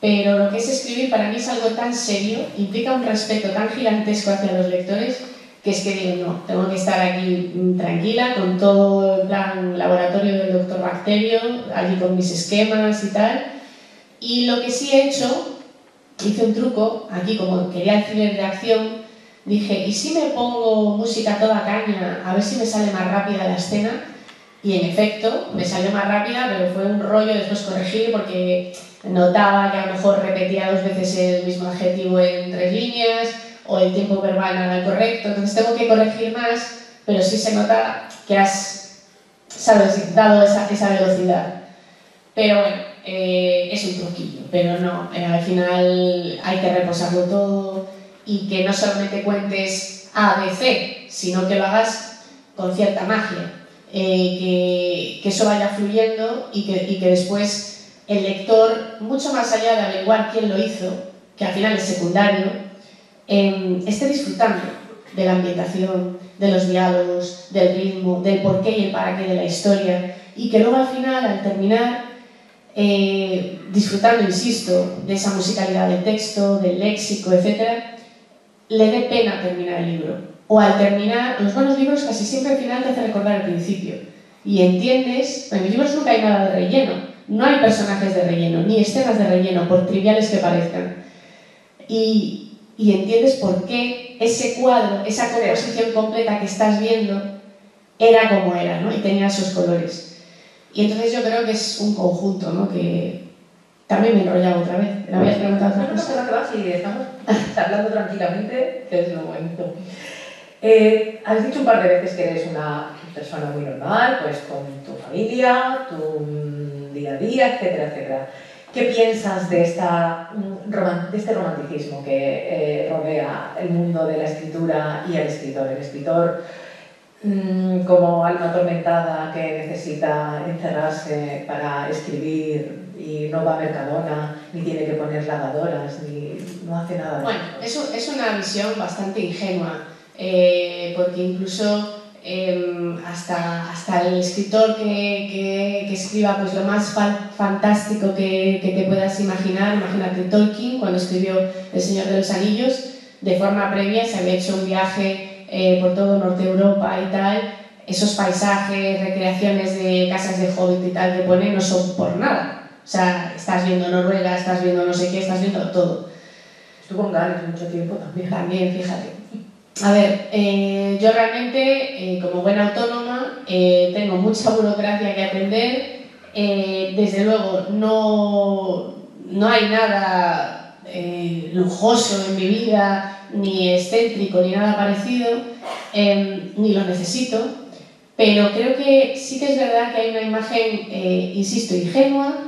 Pero lo que es escribir para mí es algo tan serio, implica un respeto tan gigantesco hacia los lectores, que es que digo, no, tengo que estar aquí tranquila, con todo el plan laboratorio del doctor Bacterio, allí con mis esquemas y tal. Y lo que sí he hecho, hice un truco, aquí como quería el thriller de acción, dije, ¿y si me pongo música a toda caña, a ver si me sale más rápida la escena? Y en efecto, me salió más rápida, pero fue un rollo después corregir, porque notaba que a lo mejor repetía 2 veces el mismo adjetivo en 3 líneas, o el tiempo verbal no era el correcto, entonces tengo que corregir más, pero sí se nota que has, sabes, dado esa velocidad. Pero bueno, es un truquillo, pero no, al final hay que reposarlo todo y que no solamente cuentes A, B, C, sino que lo hagas con cierta magia, que eso vaya fluyendo y que después el lector, mucho más allá de averiguar quién lo hizo, que al final es secundario, esté disfrutando de la ambientación, de los diálogos, del ritmo, del porqué y el para qué de la historia, y que luego al final, al terminar, disfrutando, insisto, de esa musicalidad del texto, del léxico, etc., le dé pena terminar el libro. O al terminar, los buenos libros casi siempre al final te hacen recordar el principio, y entiendes, en mis libros nunca hay nada de relleno, no hay personajes de relleno, ni escenas de relleno, por triviales que parezcan. Y entiendes por qué ese cuadro, esa composición completa que estás viendo era como era, ¿no? Y tenía esos colores. Y entonces yo creo que es un conjunto, ¿no? Que también me he enrollado otra vez. ¿Me habías preguntado otra cosa? No, que va, sí, estamos hablando tranquilamente, que es lo bonito. Has dicho un par de veces que eres una persona muy normal, pues con tu familia, tu día a día, etcétera, etcétera. ¿Qué piensas de este romanticismo que rodea el mundo de la escritura y el escritor? El escritor como alma atormentada que necesita encerrarse para escribir y no va a Mercadona, ni tiene que poner lavadoras, ni no hace nada de Bueno, eso. es una visión bastante ingenua, porque incluso hasta el escritor que escriba pues, lo más fantástico que te puedas imaginar, imagínate Tolkien cuando escribió El Señor de los Anillos, de forma previa se había hecho un viaje por todo Norte Europa y tal, esos paisajes, recreaciones de casas de hobbit y tal que pone no son por nada, o sea, estás viendo Noruega, estás viendo no sé qué, estás viendo todo. Estuvo en Gales mucho tiempo también. También, fíjate. A ver, yo realmente, como buena autónoma, tengo mucha burocracia que atender. Desde luego, no hay nada lujoso en mi vida, ni excéntrico, ni nada parecido, ni lo necesito. Pero creo que sí que es verdad que hay una imagen, insisto, ingenua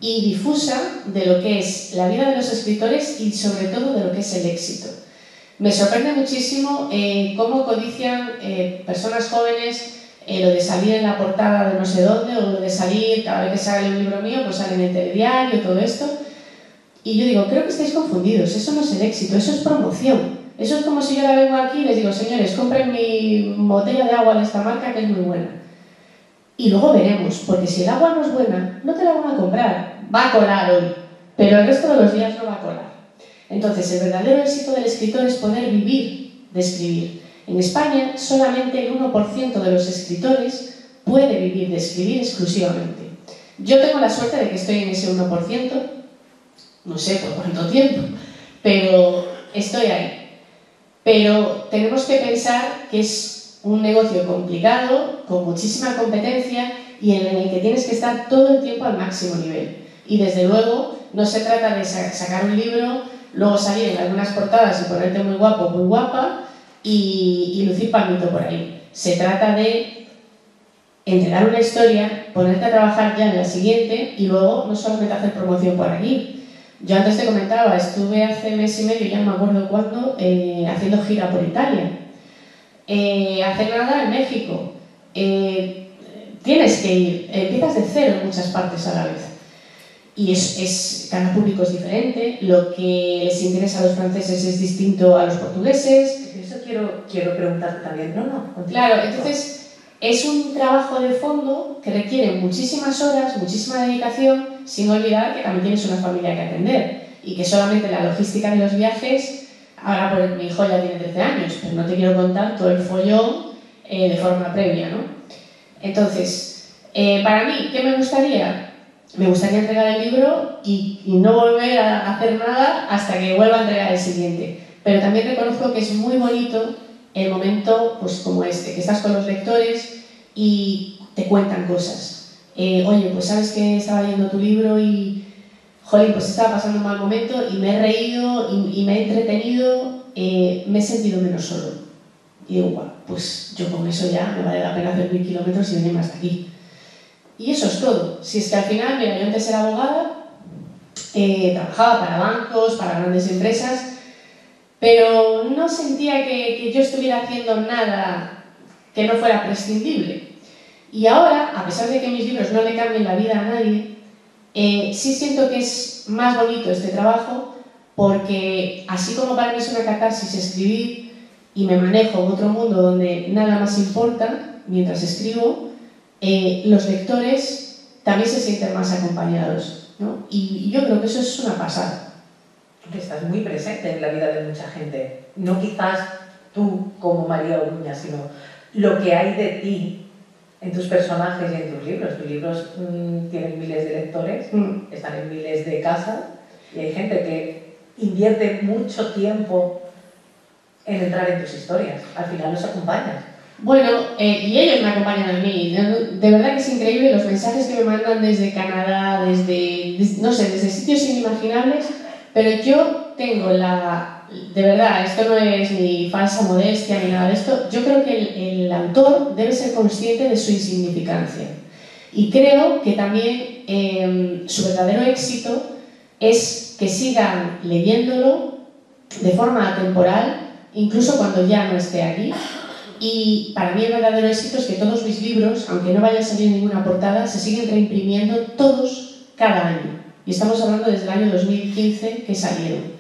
y difusa de lo que es la vida de los escritores y sobre todo de lo que es el éxito. Me sorprende muchísimo cómo codician personas jóvenes lo de salir en la portada de no sé dónde o lo de salir, cada vez que sale un libro mío, pues sale en el telediario, todo esto. Y yo digo, creo que estáis confundidos, eso no es el éxito, eso es promoción. Eso es como si yo ahora vengo aquí y les digo, señores, compren mi botella de agua de esta marca que es muy buena. Y luego veremos, porque si el agua no es buena, no te la van a comprar. Va a colar hoy, pero el resto de los días no va a colar. Entonces, el verdadero éxito del escritor es poder vivir de escribir. En España, solamente el 1% de los escritores puede vivir de escribir exclusivamente. Yo tengo la suerte de que estoy en ese 1%, no sé por cuánto tiempo, pero estoy ahí. Pero tenemos que pensar que es un negocio complicado, con muchísima competencia y en el que tienes que estar todo el tiempo al máximo nivel. Y desde luego, no se trata de sacar un libro, luego salir en algunas portadas y ponerte muy guapo, muy guapa y lucir palmito por ahí. Se trata de entregar una historia, ponerte a trabajar ya en la siguiente y luego no solamente hacer promoción por aquí. Yo antes te comentaba, estuve hace mes y medio, ya no me acuerdo cuándo, haciendo gira por Italia. Hace nada en México. Tienes que ir, empiezas de cero en muchas partes a la vez. Y cada público es diferente, lo que les interesa a los franceses es distinto a los portugueses. Eso quiero preguntarte también. No. Claro, entonces es un trabajo de fondo que requiere muchísimas horas, muchísima dedicación, sin olvidar que también tienes una familia que atender y que solamente la logística de los viajes, ahora pues mi hijo ya tiene 13 años, pero no te quiero contar todo el follón de forma previa, ¿no? Entonces, para mí, ¿qué me gustaría? Me gustaría entregar el libro y no volver a hacer nada hasta que vuelva a entregar el siguiente. Pero también reconozco que es muy bonito el momento, pues como este, que estás con los lectores y te cuentan cosas. Oye, pues sabes que estaba leyendo tu libro y, jolín, pues estaba pasando un mal momento y me he reído y me he entretenido, me he sentido menos solo. Y digo, bueno, pues yo con eso ya me vale la pena hacer 1000 kilómetros y venirme hasta aquí. Y eso es todo. Si es que al final, mira, yo antes era abogada, trabajaba para bancos, para grandes empresas, pero no sentía que yo estuviera haciendo nada que no fuera prescindible. Y ahora, a pesar de que mis libros no le cambien la vida a nadie, sí siento que es más bonito este trabajo porque así como para mí es una catarsis escribir y me manejo en otro mundo donde nada más importa mientras escribo, los lectores también se sienten más acompañados, ¿no? Y yo creo que eso es una pasada. Estás muy presente en la vida de mucha gente. No quizás tú como María Oruña, sino lo que hay de ti en tus personajes y en tus libros. Tus libros tienen miles de lectores, están en miles de casas y hay gente que invierte mucho tiempo en entrar en tus historias. Al final los acompañas. Bueno, y ellos me acompañan a mí. De verdad que es increíble los mensajes que me mandan desde Canadá, no sé, desde sitios inimaginables, pero yo tengo de verdad, esto no es ni falsa modestia ni nada de esto, yo creo que el autor debe ser consciente de su insignificancia. Y creo que también su verdadero éxito es que sigan leyéndolo de forma atemporal, incluso cuando ya no esté aquí. Y para mí el verdadero éxito es que todos mis libros, aunque no vaya a salir ninguna portada, se siguen reimprimiendo todos cada año. Y estamos hablando desde el año 2015 que salieron.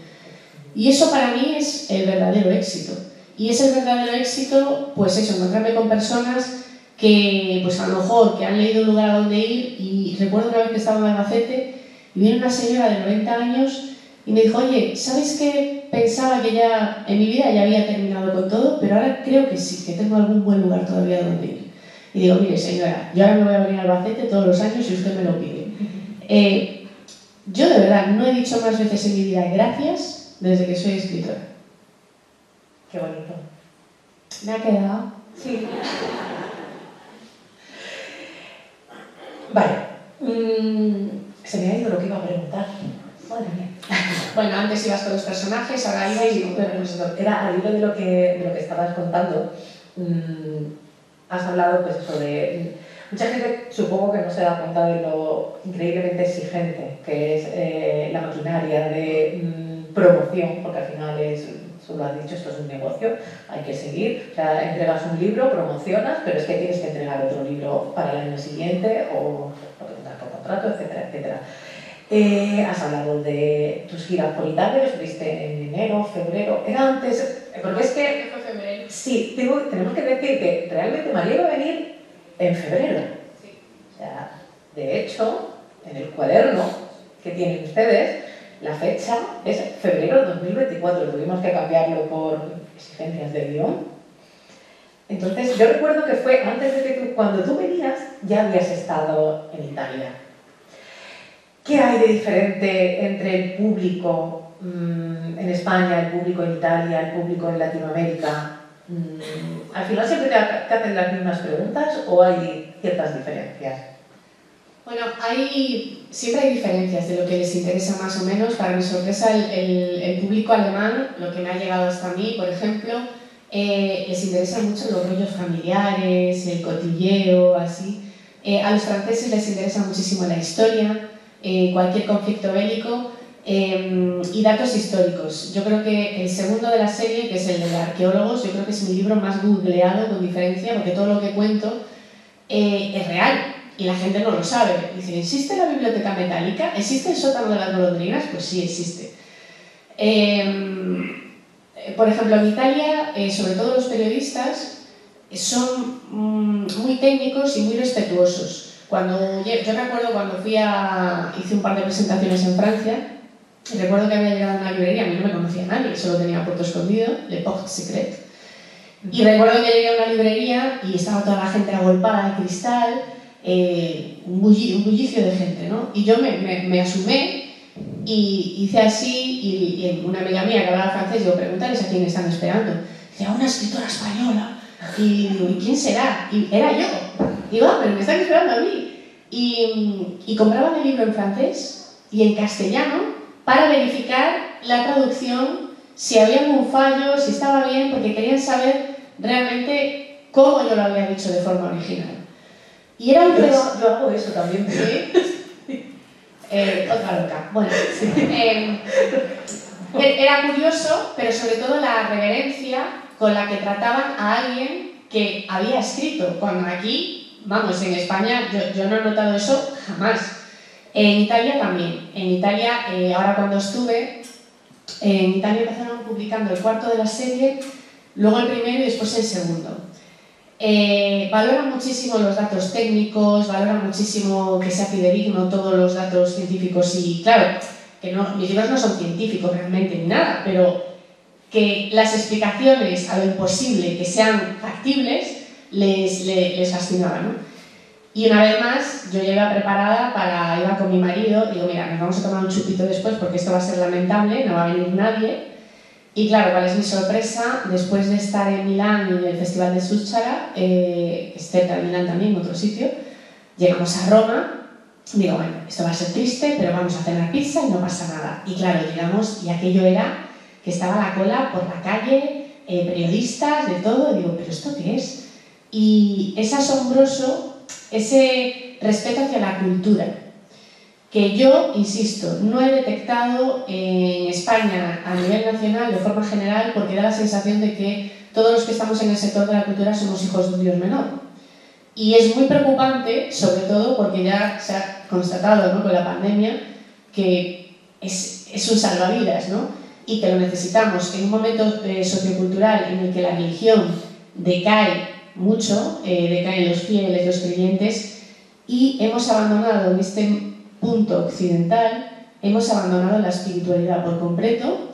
Y eso para mí es el verdadero éxito. Y es el verdadero éxito, pues eso, encontrarme con personas que, pues a lo mejor, que han leído Un lugar a donde ir. Y recuerdo una vez que estaba en Albacete y viene una señora de 90 años y me dijo, oye, ¿sabes qué? Pensaba que ya en mi vida ya había terminado con todo, pero ahora creo que sí, que tengo algún buen lugar todavía donde ir. Y digo, mire señora, yo ahora me voy a venir a Albacete todos los años si usted me lo pide. Yo de verdad no he dicho más veces en mi vida gracias desde que soy escritora. Qué bonito. ¿Me ha quedado? Sí. Vale. Se me ha ido lo que iba a preguntar. Madre mía. Bueno, antes ibas con los personajes, ahora ibas... Sí, pero pues, era al hilo de lo que estabas contando. Has hablado pues eso de... Mucha gente supongo que no se da cuenta de lo increíblemente exigente que es la maquinaria de promoción, porque al final es, tú lo has dicho, esto es un negocio, hay que seguir. O sea, entregas un libro, promocionas, pero es que tienes que entregar otro libro para el año siguiente o lo que tengas por contrato, etcétera, etcétera. Has hablado de tus giras por Italia, estuviste en enero, febrero, era antes, porque es que... Fue febrero. Sí, tenemos que decir que realmente María iba a venir en febrero. Sí. O sea, de hecho, en el cuaderno que tienen ustedes, la fecha es febrero de 2024, tuvimos que cambiarlo por exigencias de guión. Entonces, yo recuerdo que fue antes de que cuando tú venías, ya habías estado en Italia. ¿Qué hay de diferente entre el público en España, el público en Italia, el público en Latinoamérica? ¿Al final siempre te hacen las mismas preguntas o hay ciertas diferencias? Bueno, siempre hay diferencias de lo que les interesa más o menos. Para mi sorpresa, el público alemán, lo que me ha llegado hasta mí, por ejemplo, les interesan mucho los rollos familiares, el cotilleo, así. A los franceses les interesa muchísimo la historia, cualquier conflicto bélico y datos históricos. Yo creo que el segundo de la serie, que es el de arqueólogos, yo creo que es mi libro más googleado con diferencia, porque todo lo que cuento es real y la gente no lo sabe. Dicen, ¿existe la biblioteca metálica? ¿Existe el sótano de las golondrinas? Pues sí, existe. Por ejemplo, en Italia, sobre todo los periodistas, son muy técnicos y muy respetuosos. Yo recuerdo cuando hice un par de presentaciones en Francia, y recuerdo que había llegado a una librería, a mí no me conocía nadie, solo tenía Puerto Escondido, Le Porte Secret. Y recuerdo que llegué a una librería y estaba toda la gente agolpada de cristal, un bullicio de gente, ¿no? Y yo me asomé y hice así, y una amiga mía que hablaba francés, digo, pregúntales a quién están esperando. Dice, a una escritora española. Y digo, ¿y quién será? Y era yo. Digo, pero me están esperando a mí. Y compraban el libro en francés y en castellano para verificar la traducción, si había algún fallo, si estaba bien, porque querían saber realmente cómo yo lo había dicho de forma original. Y era Yo hago eso también. ¿Sí? Otra loca. Bueno, sí. Era curioso, pero sobre todo la reverencia con la que trataban a alguien que había escrito, cuando aquí, vamos, en España yo no he notado eso jamás. En Italia también. En Italia, ahora cuando estuve, en Italia empezaron publicando el cuarto de la serie, luego el primero y después el segundo. Valoran muchísimo los datos técnicos, valoran muchísimo que sea fidedigno todos los datos científicos y, claro, que mis libros no son científicos realmente ni nada, pero que las explicaciones a lo imposible que sean factibles les fascinaba, ¿no? Y una vez más, yo ya iba preparada iba con mi marido, digo, mira, nos vamos a tomar un chupito después porque esto va a ser lamentable, no va a venir nadie. Y claro, ¿cuál es mi sorpresa? Después de estar en Milán y el Festival de Súchara, que es cerca de Milán también, otro sitio, llegamos a Roma. Digo, bueno, esto va a ser triste, pero vamos a cenar pizza y no pasa nada. Y claro, llegamos y aquello era que estaba la cola por la calle, periodistas, de todo. Y digo, ¿pero esto qué es? Y es asombroso ese respeto hacia la cultura, que yo, insisto, no he detectado en España a nivel nacional de forma general, porque da la sensación de que todos los que estamos en el sector de la cultura somos hijos de un Dios menor. Y es muy preocupante, sobre todo porque ya se ha constatado, ¿no?, con la pandemia, que es un salvavidas, ¿no?, y que lo necesitamos en un momento sociocultural en el que la religión decae mucho, decaen los fieles, los creyentes, y hemos abandonado en este punto occidental, hemos abandonado la espiritualidad por completo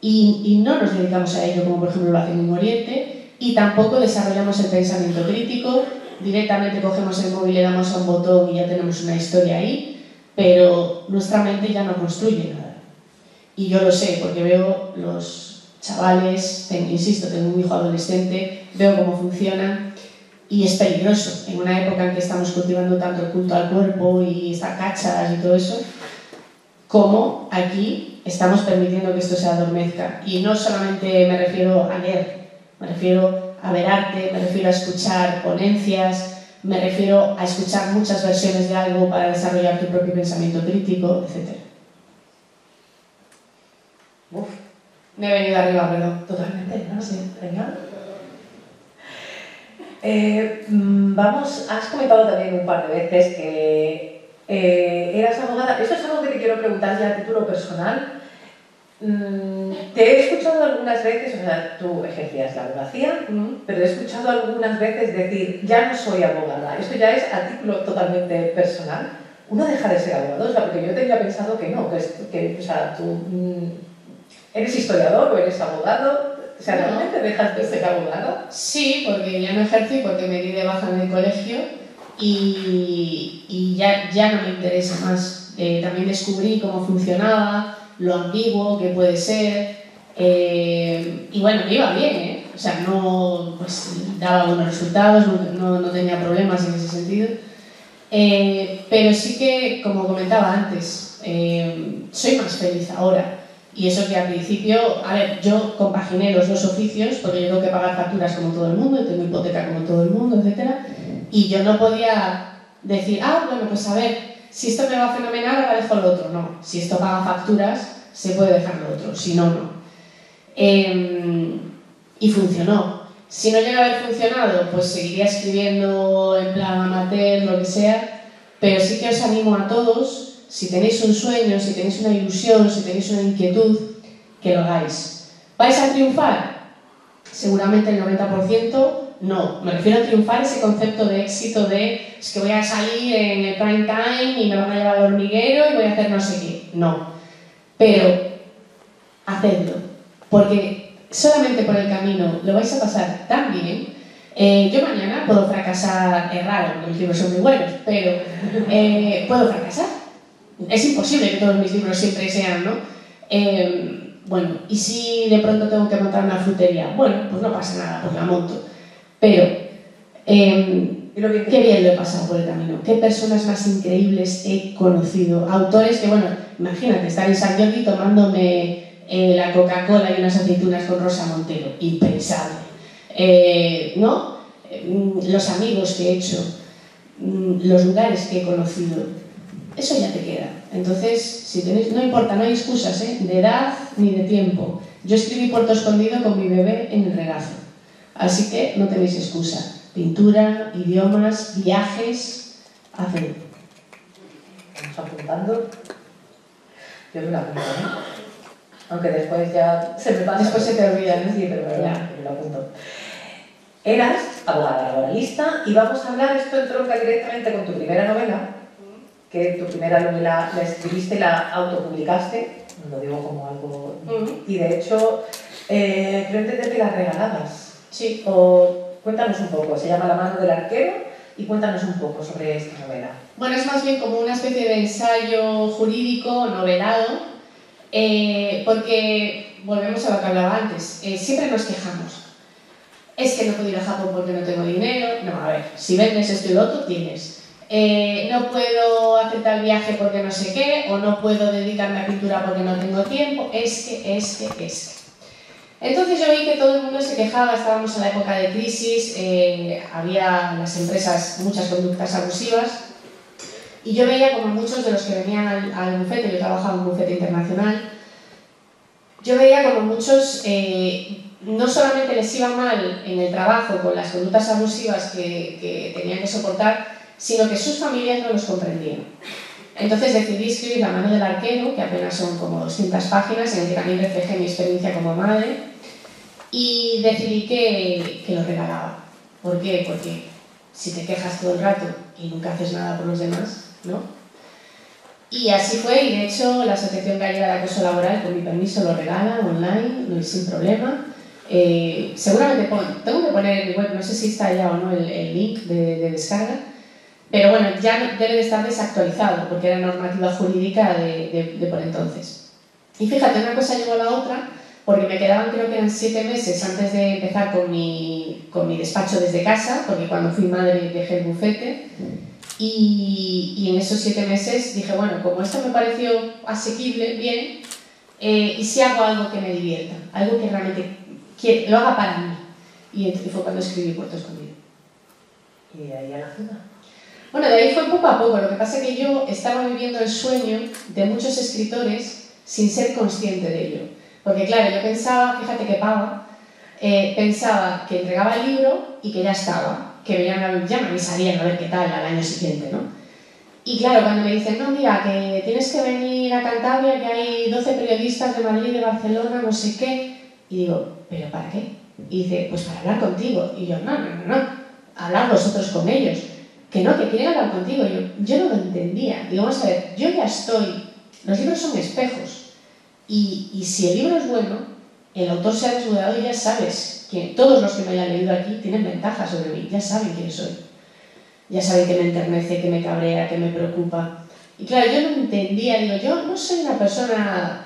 y no nos dedicamos a ello como por ejemplo lo hacen en Oriente, y tampoco desarrollamos el pensamiento crítico. Directamente cogemos el móvil, le damos a un botón y ya tenemos una historia ahí, pero nuestra mente ya no construye nada. Y yo lo sé porque veo los chavales, insisto, tengo un hijo adolescente, veo cómo funcionan. Y es peligroso, en una época en que estamos cultivando tanto el culto al cuerpo y cachas y todo eso, como aquí estamos permitiendo que esto se adormezca. Y no solamente me refiero a leer, me refiero a ver arte, me refiero a escuchar ponencias, me refiero a escuchar muchas versiones de algo para desarrollar tu propio pensamiento crítico, etc. Uf. Me he venido arriba, perdón. Totalmente, ¿no? Sí. Genial. Has comentado también un par de veces que eras abogada. Esto es algo que te quiero preguntar ya a título personal. Te he escuchado algunas veces, o sea, tú ejercías la abogacía, pero he escuchado algunas veces decir, ya no soy abogada. Esto ya es a título totalmente personal. Uno deja de ser abogado, o sea, porque yo tenía pensado que no, o sea, tú eres historiador o eres abogado. O sea, ¿realmente dejas de ser abogado? Sí, porque ya no ejerzo y porque me di de baja en el colegio y ya no me interesa más. También descubrí cómo funcionaba, lo ambiguo que puede ser, y bueno, me iba bien, ¿eh? O sea, no, pues, daba buenos resultados, no tenía problemas en ese sentido. Pero sí que, como comentaba antes, soy más feliz ahora. Y eso que al principio, a ver, yo compaginé los dos oficios porque yo tengo que pagar facturas como todo el mundo, tengo hipoteca como todo el mundo, etc. Y yo no podía decir, bueno, pues a ver, si esto me va fenomenal, ahora dejo lo otro. No, si esto paga facturas, se puede dejar lo otro, si no, no. Y funcionó. Si no llega a haber funcionado, pues seguiría escribiendo en plan amateur, lo que sea, pero sí que os animo a todos. Si tenéis un sueño, si tenéis una ilusión, si tenéis una inquietud, que lo hagáis. ¿Vais a triunfar? Seguramente el 90% no. Me refiero a triunfar ese concepto de éxito de es que voy a salir en el prime time y me van a llevar al hormiguero y voy a hacer no sé qué. No. Pero hacedlo. Porque solamente por el camino lo vais a pasar tan bien. Yo mañana puedo fracasar, es raro porque mis libros son muy buenos, pero puedo fracasar. Es imposible que todos mis libros siempre sean, ¿no? Bueno, y si de pronto tengo que montar una frutería, bueno, pues no pasa nada, pues la monto. Pero, qué bien lo he pasado por el camino, qué personas más increíbles he conocido, autores que, bueno, imagínate, estar en San Jordi tomándome la Coca-Cola y unas aceitunas con Rosa Montero, impensable. ¿No? Los amigos que he hecho, los lugares que he conocido. Eso ya te queda. Entonces, si tenéis, no importa, no hay excusas, de edad ni de tiempo. Yo escribí Puerto Escondido con mi bebé en el regazo. Así que no tenéis excusa. Pintura, idiomas, viajes, hacedlo. Vamos apuntando. Yo me lo apunto, ¿no? Aunque después ya se me pasa. Después se te olvida, ¿no? Sí, pero me lo apunto. Eras abogada laboralista y vamos a hablar, esto entronca directamente con tu primera novela, que tu primera novela la escribiste, la autopublicaste, lo digo como algo... Y de hecho, creo entender que la regalabas. Sí. Cuéntanos un poco, se llama La mano del arquero, y cuéntanos un poco sobre esta novela. Bueno, es más bien como una especie de ensayo jurídico, novelado, porque volvemos a lo que hablaba antes, siempre nos quejamos. Es que no puedo ir a Japón porque no tengo dinero. No, a ver, si vendes esto y lo otro, tienes. No puedo hacer tal viaje porque no sé qué, o no puedo dedicarme a pintura porque no tengo tiempo. Es que. Entonces yo vi que todo el mundo se quejaba, estábamos en la época de crisis, había en las empresas muchas conductas abusivas, y yo veía como muchos de los que venían al bufete, yo trabajaba en un bufete internacional, yo veía como muchos no solamente les iba mal en el trabajo con las conductas abusivas que tenían que soportar, sino que sus familias no los comprendían. Entonces decidí escribir La mano del arquero, que apenas son como 200 páginas, en el que también reflejé mi experiencia como madre, y decidí que lo regalaba. ¿Por qué? Porque si te quejas todo el rato y nunca haces nada por los demás, ¿no? Y así fue, y de hecho la Asociación Gallega de Acoso Laboral, con mi permiso, lo regala online, sin problema. Seguramente tengo que poner en mi web, no sé si está ya o no el link de descarga, pero bueno, ya debe de estar desactualizado porque era normativa jurídica de por entonces. Y fíjate, una cosa llevó a la otra, porque me quedaban, creo que eran 7 meses antes de empezar con mi despacho desde casa, porque cuando fui madre dejé el bufete, y en esos 7 meses dije, bueno, como esto me pareció asequible, bien, y si hago algo que me divierta, algo que realmente lo haga para mí. Y fue cuando escribí Puerto Escondido. ¿Y ahí a la ciudad? Bueno, de ahí fue poco a poco. Lo que pasa es que yo estaba viviendo el sueño de muchos escritores sin ser consciente de ello. Porque claro, yo pensaba, fíjate que pava, pensaba que entregaba el libro y que ya estaba, que ya me avisarían a ver qué tal al año siguiente, ¿no? Y claro, cuando me dicen, no, mira, que tienes que venir a Cantabria, que hay 12 periodistas de Madrid, de Barcelona, no sé qué, y digo, ¿pero para qué? Y dice, pues para hablar contigo. Y yo, no, hablar vosotros con ellos. Que no, que quieren hablar contigo. Yo no lo entendía. Digo, vamos a ver, yo ya estoy... Los libros son espejos. Y si el libro es bueno, el autor se ha desnudado y ya sabes que todos los que me hayan leído aquí tienen ventaja sobre mí. Ya saben quién soy. Ya saben que me enternece, que me cabrea, que me preocupa. Y claro, yo no entendía. Digo, yo no soy una persona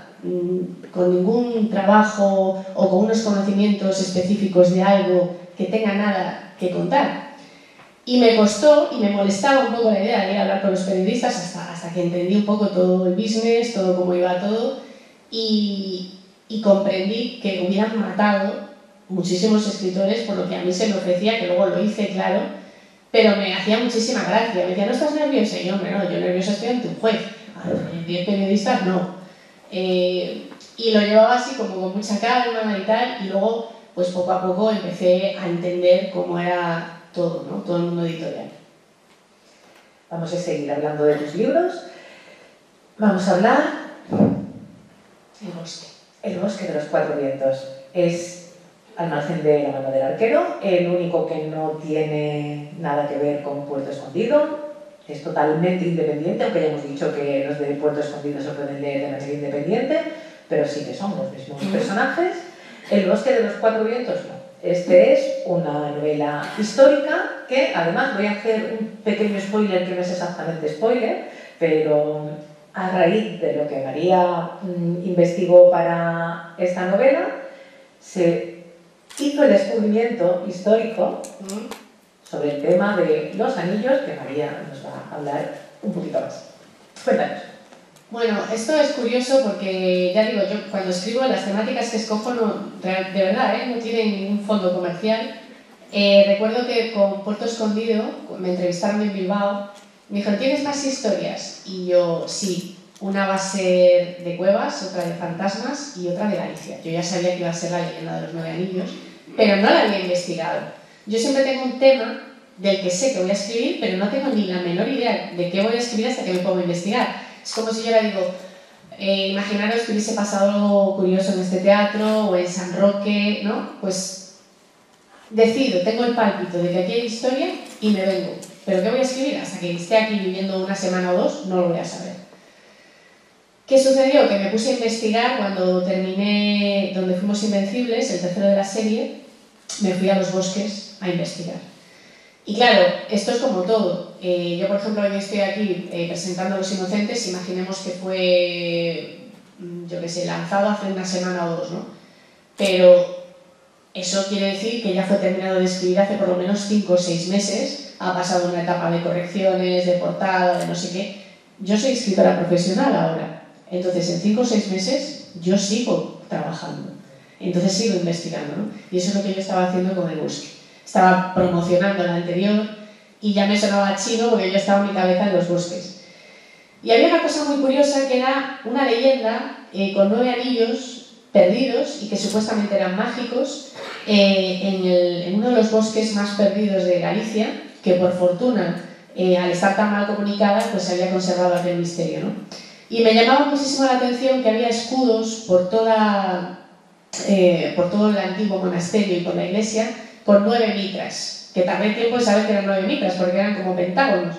con ningún trabajo o con unos conocimientos específicos de algo que tenga nada que contar. Y me costó y me molestaba un poco la idea de ir a hablar con los periodistas hasta que entendí un poco todo el business, todo cómo iba todo, y comprendí que hubieran matado muchísimos escritores por lo que a mí se me ofrecía, que luego lo hice, claro, pero me hacía muchísima gracia. Me decía, ¿no estás nerviosa? Y yo, hombre, no, yo nerviosa estoy ante un juez. 10 periodistas, no. Y lo llevaba así como con mucha calma y tal, y luego, pues poco a poco empecé a entender cómo era todo, ¿no? Todo el mundo editorial. Vamos a seguir hablando de tus libros. Vamos a hablar... El bosque. El bosque de los 4 vientos. Es, al margen de La mano del arquero, el único que no tiene nada que ver con Puerto Escondido. Es totalmente independiente, aunque ya hemos dicho que los de Puerto Escondido se pueden leer de manera independiente, pero sí que son los mismos personajes. El bosque de los 4 vientos, no. Este es una novela histórica que, además, voy a hacer un pequeño spoiler que no es exactamente spoiler, pero a raíz de lo que María investigó para esta novela, se hizo el descubrimiento histórico sobre el tema de los anillos, que María nos va a hablar un poquito más. Cuéntanos. Bueno, esto es curioso porque, ya digo, yo cuando escribo las temáticas que escojo, de verdad, no tienen ningún fondo comercial. Recuerdo que con Puerto Escondido, me entrevistaron en Bilbao, me dijeron, ¿tienes más historias? Y yo, sí, una va a ser de cuevas, otra de fantasmas y otra de Galicia. Yo ya sabía que iba a ser la leyenda de los 9 anillos, pero no la había investigado. Yo siempre tengo un tema del que sé que voy a escribir, pero no tengo ni la menor idea de qué voy a escribir hasta que me pongo a investigar. Es como si yo ahora digo, imaginaros que hubiese pasado algo curioso en este teatro o en San Roque, ¿no? Pues decido, tengo el pálpito de que aquí hay historia y me vengo. ¿Pero qué voy a escribir? Hasta que esté aquí viviendo una semana o 2, no lo voy a saber. ¿Qué sucedió? Que me puse a investigar cuando terminé Donde fuimos invencibles, el tercero de la serie, me fui a los bosques a investigar. Y claro, esto es como todo. Yo, por ejemplo, hoy estoy aquí presentando a Los Inocentes. Imaginemos que fue yo qué sé, lanzado hace una semana o dos, ¿no? Pero eso quiere decir que ya fue terminado de escribir hace por lo menos 5 o 6 meses, ha pasado una etapa de correcciones, de portada, de no sé qué. Yo soy escritora profesional ahora, entonces en 5 o 6 meses yo sigo trabajando, entonces sigo investigando, ¿no? Y eso es lo que yo estaba haciendo con El Bosque. Estaba promocionando la anterior y ya me sonaba chino porque yo estaba en mi cabeza en los bosques. Y había una cosa muy curiosa que era una leyenda con 9 anillos perdidos y que supuestamente eran mágicos en uno de los bosques más perdidos de Galicia, que por fortuna, al estar tan mal comunicada, pues se había conservado aquel misterio, ¿no? Y me llamaba muchísimo la atención que había escudos por todo el antiguo monasterio y por la iglesia con 9 mitras, que tardé tiempo en saber que eran 9 mitras porque eran como pentágonos.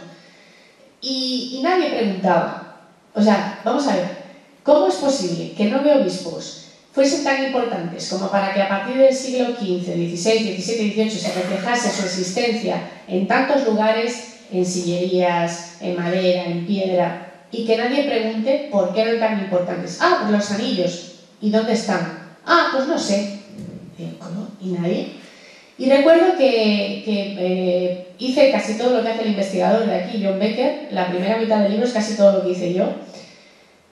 Y nadie preguntaba, o sea, vamos a ver, ¿cómo es posible que 9 obispos fuesen tan importantes como para que a partir del siglo XV, XVI, XVII, XVIII se reflejase su existencia en tantos lugares, en sillerías, en madera, en piedra, y que nadie pregunte por qué eran tan importantes? Ah, pues los anillos. ¿Y dónde están? Ah, pues no sé. ¿Cómo? ¿Y nadie? Y recuerdo que hice casi todo lo que hace el investigador de aquí, John Becker. La primera mitad del libro es casi todo lo que hice yo.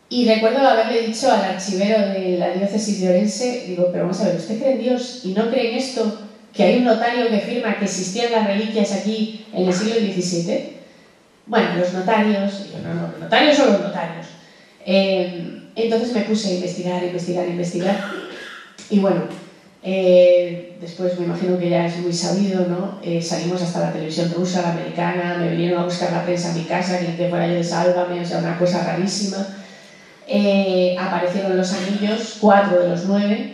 Y recuerdo haberle dicho al archivero de la diócesis de Orense, digo, pero vamos a ver, ¿usted cree en Dios y no cree en esto? Que hay un notario que firma que existían las reliquias aquí en el siglo XVII. Bueno, los notarios, digo, no, los notarios son los notarios. Entonces me puse a investigar. Y bueno, después me imagino que ya es muy sabido, ¿no? Salimos hasta la televisión rusa, la americana, me vinieron a buscar la prensa a mi casa, que fuera yo de Sálvame, o sea, una cosa rarísima. Aparecieron los anillos, 4 de los 9,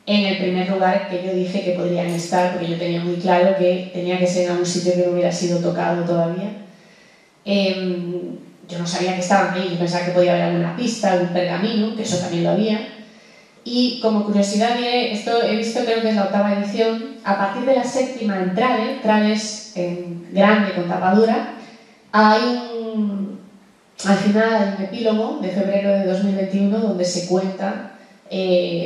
en el primer lugar que yo dije que podrían estar, porque yo tenía muy claro que tenía que ser en algún sitio que no hubiera sido tocado todavía. Yo no sabía que estaban ahí, yo pensaba que podía haber alguna pista, algún pergamino, que eso también lo había. Y como curiosidad, esto he visto, creo que es la 8ª edición, a partir de la 7ª en Trade es grande con tapadura, al final hay un epílogo de febrero de 2021 donde se cuenta,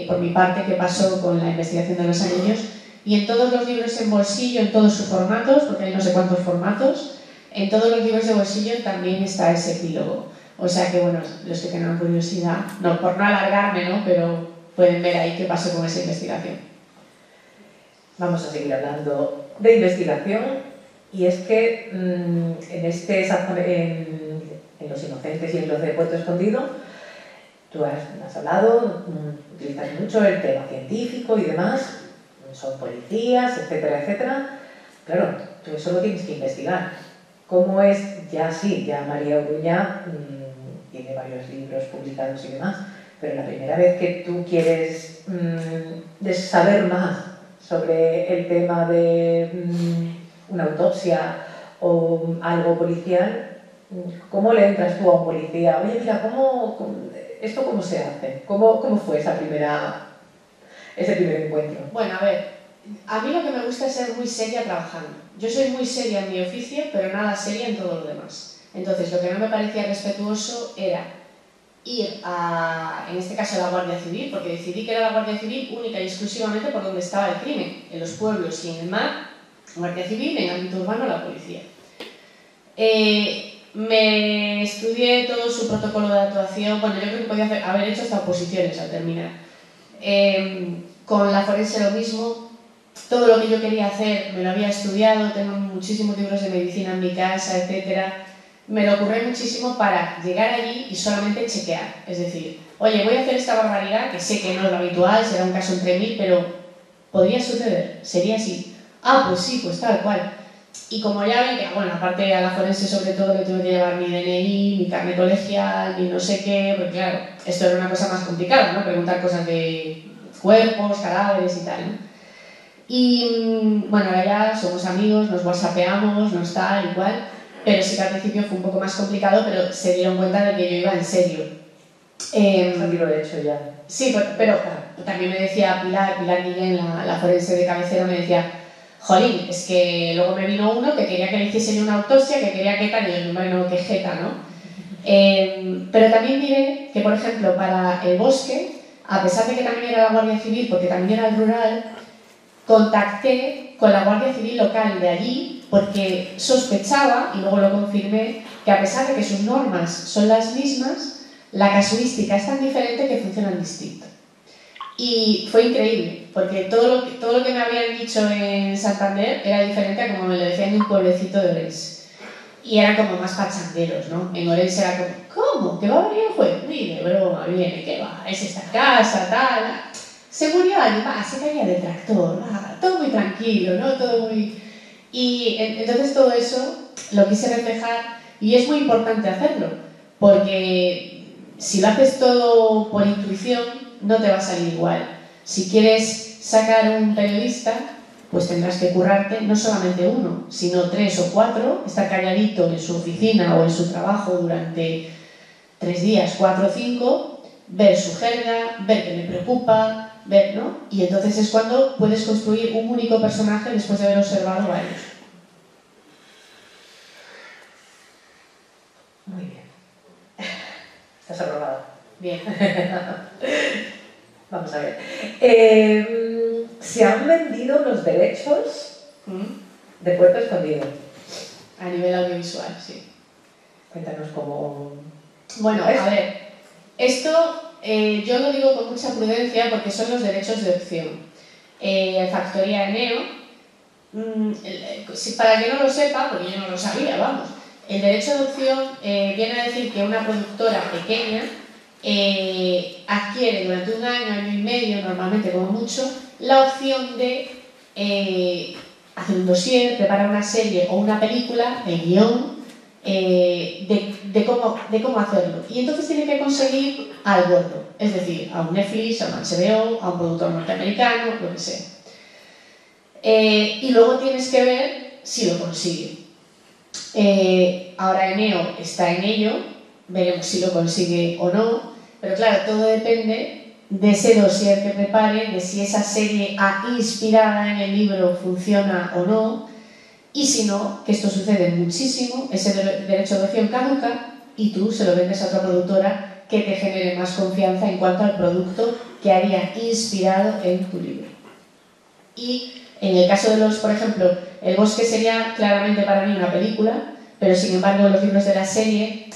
por mi parte, qué pasó con la investigación de los anillos, y en todos los libros en bolsillo, en todos sus formatos, porque hay no sé cuántos formatos, en todos los libros de bolsillo también está ese epílogo. O sea que, bueno, los que tengan curiosidad, no, por no alargarme, ¿no? Pero pueden ver ahí qué pasó con esa investigación. Vamos a seguir hablando de investigación, y es que en Los Inocentes y en Los de Puerto Escondido, tú has hablado, utilizas mucho el tema científico y demás, son policías, etcétera, etcétera. Claro, tú eso lo tienes que investigar. ¿Cómo es? Ya sí, ya María Orduña tiene varios libros publicados y demás, pero la primera vez que tú quieres saber más sobre el tema de una autopsia o algo policial, ¿cómo le entras tú a un policía? Oye, mira, ¿esto cómo se hace? ¿Cómo fue ese primer encuentro? Bueno, a ver, a mí lo que me gusta es ser muy seria trabajando. Yo soy muy seria en mi oficio, pero nada seria en todo lo demás. Entonces, lo que no me parecía respetuoso era ir en este caso, a la Guardia Civil, porque decidí que era la Guardia Civil única y exclusivamente por donde estaba el crimen, en los pueblos y en el mar, Guardia Civil, en ámbito urbano, la policía. Me estudié todo su protocolo de actuación. Bueno, yo creo que podía haber hecho hasta oposiciones al terminar. Con la forense lo mismo. Todo lo que yo quería hacer me lo había estudiado, tengo muchísimos libros de medicina en mi casa, etc. Me lo ocurrió muchísimo para llegar allí y solamente chequear. Es decir, oye, voy a hacer esta barbaridad, que sé que no es lo habitual, será un caso entre 1000, pero podría suceder, sería así. Ah, pues sí, pues tal cual. Y como ya ven que, bueno, aparte a la forense sobre todo le tuve que llevar mi DNI, mi carnet colegial, mi no sé qué, porque claro, esto era una cosa más complicada, ¿no? Preguntar cosas de cuerpos, cadáveres y tal, ¿no? Y bueno, ahora ya somos amigos, nos whatsappeamos, nos tal, igual, pero sí que al principio fue un poco más complicado, pero se dieron cuenta de que yo iba en serio. Aquí lo he hecho ya. Sí, pero también me decía Pilar Guillén, la forense de cabecera, me decía, jolín, es que luego me vino uno que quería que le hiciese yo una autopsia, que quería que tal, y yo, bueno, qué jeta, ¿no? Pero también diré que, por ejemplo, para El Bosque, a pesar de que también era la Guardia Civil, porque también era el rural, contacté con la Guardia Civil local de allí porque sospechaba, y luego lo confirmé, que a pesar de que sus normas son las mismas, la casuística es tan diferente que funcionan distinto. Y fue increíble, porque todo lo que me habían dicho en Santander era diferente a como me lo decían en un pueblecito de Orense. Y eran como más pachangueros, ¿no? En Orense era como, ¿cómo? ¿Que va a venir el juez? Mire, broma, viene, ¿qué va? Es esta casa, tal... Se murió alguien, se caía del tractor, todo muy tranquilo, ¿no? Todo muy... Y entonces todo eso lo quise reflejar y es muy importante hacerlo, porque si lo haces todo por intuición, no te va a salir igual. Si quieres sacar un periodista, pues tendrás que currarte no solamente uno, sino 3 o 4, estar calladito en su oficina o en su trabajo durante 3 días, 4 o 5, ver su jerga, ver qué me preocupa, ver, ¿no? Y entonces es cuando puedes construir un único personaje después de haber observado varios. Muy bien. Estás aprobada. Bien. Vamos a ver. Se han vendido los derechos de Puerto Escondido. A nivel audiovisual, sí. Cuéntanos cómo... Bueno, a ver, esto yo lo digo con mucha prudencia porque son los derechos de opción. Factoría Eneo, para que no lo sepa, porque yo no lo sabía, vamos, el derecho de opción viene a decir que una productora pequeña adquiere durante un año, año y medio, normalmente como mucho, la opción de hacer un dossier, preparar una serie o una película, el guión, de cómo hacerlo. Y entonces tiene que conseguir al gordo, es decir, a un Netflix, a un HBO, a un productor norteamericano, lo que sea. Y luego tienes que ver si lo consigue. Ahora Eneo está en ello, veremos si lo consigue o no, pero claro, todo depende de ese dossier que prepare, de si esa serie inspirada en el libro funciona o no, y si no, que esto sucede muchísimo, ese derecho de opción caduca y tú se lo vendes a otra productora que te genere más confianza en cuanto al producto que haría inspirado en tu libro. Y en el caso de los, por ejemplo, El Bosque sería claramente para mí una película, pero sin embargo los libros de la serie,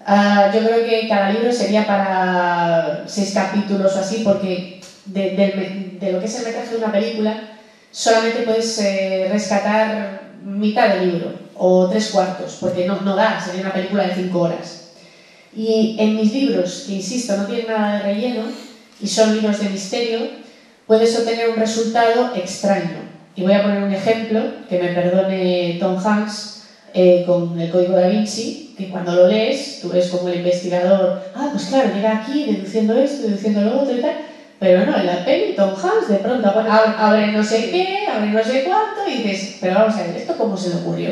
yo creo que cada libro sería para 6 capítulos o así, porque de lo que es el metraje de una película solamente puedes rescatar mitad del libro o 3/4, porque no da, sería una película de 5 horas. Y en mis libros, que insisto, no tienen nada de relleno y son libros de misterio, puedes obtener un resultado extraño. Y voy a poner un ejemplo, que me perdone Tom Hanks, con el Código Da Vinci, que cuando lo lees, tú ves como el investigador, pues claro, llega aquí deduciendo esto, deduciendo lo otro y tal, pero no, en la peli Tom Hanks de pronto abre no sé qué, abre no sé cuánto, y dices, pero vamos a ver, ¿esto cómo se le ocurrió?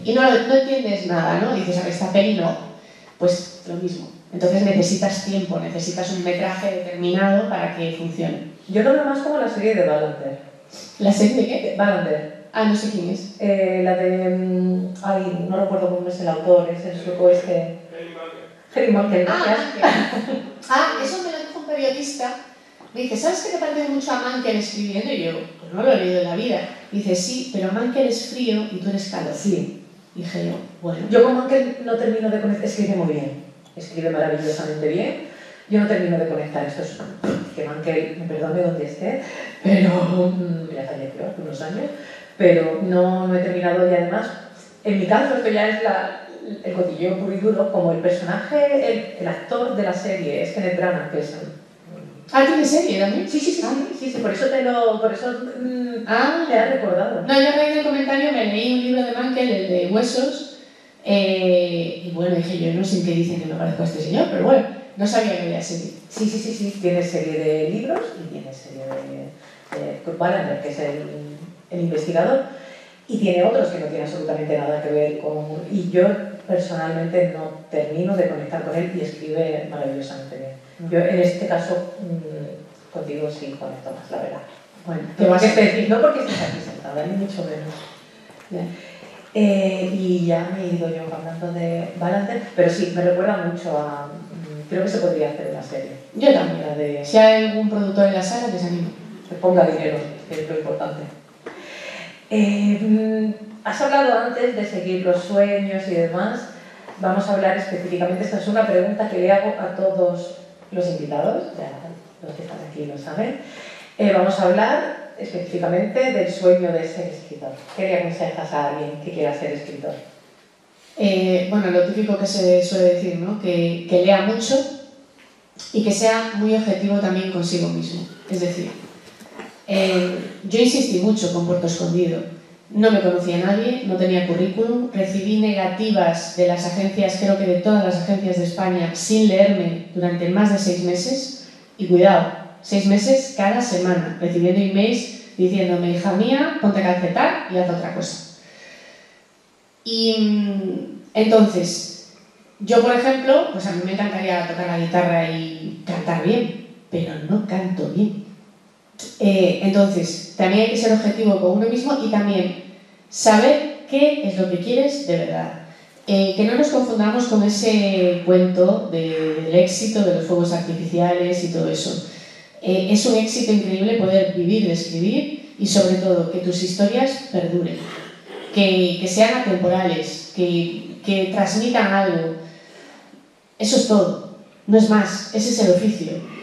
Y no entiendes nada, ¿no? Y dices, a ver, esta peli no. Pues lo mismo. Entonces necesitas tiempo, necesitas un metraje determinado para que funcione. Yo lo veo más como la serie de Wallander. ¿La serie de qué? Wallander. No sé quién es. La de... no recuerdo cómo es el autor, es el sueco este... Harry Mankel. Eso me lo dijo un periodista. Me dice, ¿sabes qué te parece mucho a Mankel escribiendo? Y yo, pues no lo he leído en la vida. Dice, sí, pero Mankel es frío y tú eres calor. Sí. Dije yo, bueno. Yo con Mankel no termino de conectar, escribe muy bien, escribe maravillosamente bien. Yo no termino de conectar estos, que Mankel, me perdone donde esté, pero ya falleció hace unos años, pero no he terminado y además, en mi caso esto ya es el cotilleo puro y duro, como el personaje, el actor de la serie es Kenneth Branagh, que es... ¿Tiene serie también? Sí, por eso te ha recordado. No, yo a raíz del comentario me leí un libro de Mankel, el de Huesos, y bueno, dije yo, no sé en qué dicen que me parezco a este señor, pero bueno, no sabía que había serie. Sí, tiene serie de libros y tiene serie de Kurt Wallander, que es el investigador, y tiene otros que no tienen absolutamente nada que ver con... Y yo personalmente no termino de conectar con él y escribe maravillosamente bien. Yo en este caso contigo sí conecto más, la verdad. Bueno, no porque estés aquí sentada, ni mucho menos. Y ya me he ido yo hablando de Balance, pero sí, me recuerda mucho a... Creo que se podría hacer una serie. Yo también. Si hay algún productor en la sala, que se anime. Que ponga dinero, que es lo importante. Has hablado antes de seguir los sueños y demás. Vamos a hablar específicamente, esta es una pregunta que le hago a todos los invitados, ya los que están aquí lo saben. Vamos a hablar específicamente del sueño de ser escritor. ¿Qué le aconsejas a alguien que quiera ser escritor? Bueno, lo típico que se suele decir, ¿no? Que lea mucho y que sea muy objetivo también consigo mismo. Es decir, yo insistí mucho con Puerto Escondido. No me conocía a nadie, no tenía currículum, recibí negativas de las agencias, creo que de todas las agencias de España, sin leerme durante más de 6 meses. Y cuidado, 6 meses cada semana, recibiendo emails diciéndome, hija mía, ponte a calcetar y haz otra cosa. Y entonces, yo por ejemplo, pues a mí me encantaría tocar la guitarra y cantar bien, pero no canto bien. Entonces, también hay que ser objetivo con uno mismo y también saber qué es lo que quieres de verdad. Que no nos confundamos con ese cuento del éxito, de los fuegos artificiales y todo eso. Es un éxito increíble poder vivir de escribir y sobre todo que tus historias perduren, que sean atemporales, que transmitan algo. Eso es todo, no es más, ese es el oficio.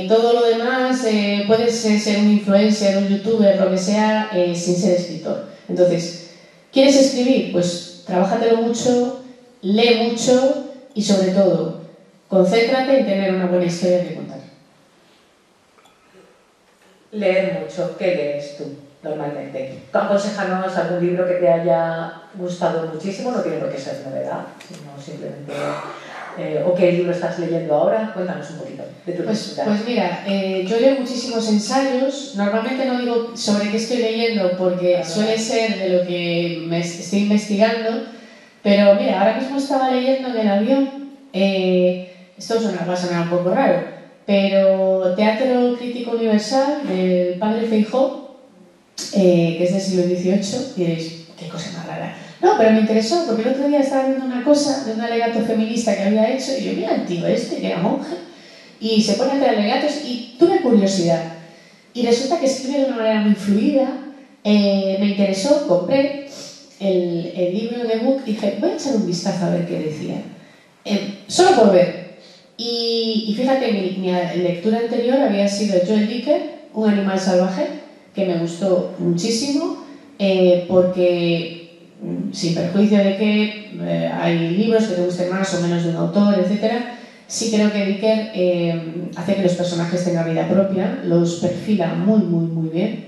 Todo lo demás, puedes ser un influencer, un youtuber, lo que sea, sin ser escritor. Entonces, ¿quieres escribir? Pues trabájatelo mucho, lee mucho y sobre todo, concéntrate en tener una buena historia que contar. Leer mucho. ¿Qué lees tú normalmente? Aconséjanos algún libro que te haya gustado muchísimo, no tiene por qué ser novedad, sino simplemente... ¿O qué libro estás leyendo ahora? Cuéntanos un poquito de tu lectura. Pues mira, yo leo muchísimos ensayos. Normalmente no digo sobre qué estoy leyendo porque suele ser de lo que me estoy investigando, pero mira, ahora mismo estaba leyendo en el avión, esto va a sonar un poco raro, pero Teatro Crítico Universal del padre Feijóo, que es del siglo XVIII, y diréis, qué cosa más rara. No, pero me interesó porque el otro día estaba viendo una cosa de un alegato feminista que había hecho y yo, mira el tío este, que era monje, y se pone a hacer alegatos y tuve curiosidad. Y resulta que escribe de una manera muy fluida, me interesó, compré el libro de ebook y dije, voy a echar un vistazo a ver qué decía. Solo por ver. Y fíjate, mi lectura anterior había sido Joel Dicker, Un animal salvaje, que me gustó muchísimo, porque... sin perjuicio de que hay libros que te gusten más o menos de un autor, etc., sí creo que Dicker hace que los personajes tengan vida propia, los perfila muy, muy, muy bien.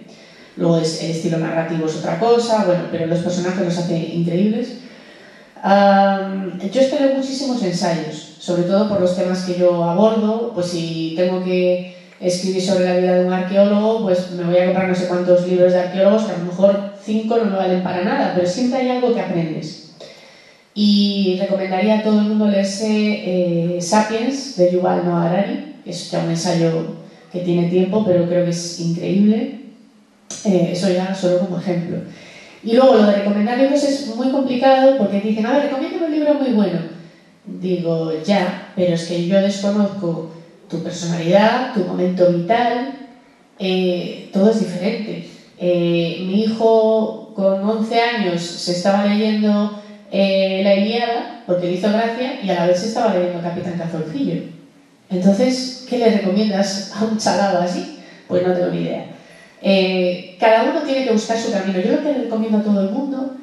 Luego el estilo narrativo es otra cosa, bueno, pero los personajes los hace increíbles. Yo es que leo muchísimos ensayos, sobre todo por los temas que yo abordo. Pues si tengo que escribir sobre la vida de un arqueólogo, pues me voy a comprar no sé cuántos libros de arqueólogos, que a lo mejor 5 no me valen para nada, pero siempre hay algo que aprendes. Y recomendaría a todo el mundo leerse Sapiens, de Yuval Noah Harari, que es ya un ensayo que tiene tiempo, pero creo que es increíble. Eso ya solo como ejemplo. Y luego lo de recomendar libros es muy complicado porque te dicen, a ver, recomiéndame un libro muy bueno. Digo, ya, pero es que yo desconozco tu personalidad, tu momento vital, todo es diferente. Mi hijo con 11 años se estaba leyendo la Ilíada porque le hizo gracia y a la vez se estaba leyendo Capitán Calzoncillo. Entonces, ¿qué le recomiendas a un chalado así? Pues no tengo ni idea. Cada uno tiene que buscar su camino. Yo lo que le recomiendo a todo el mundo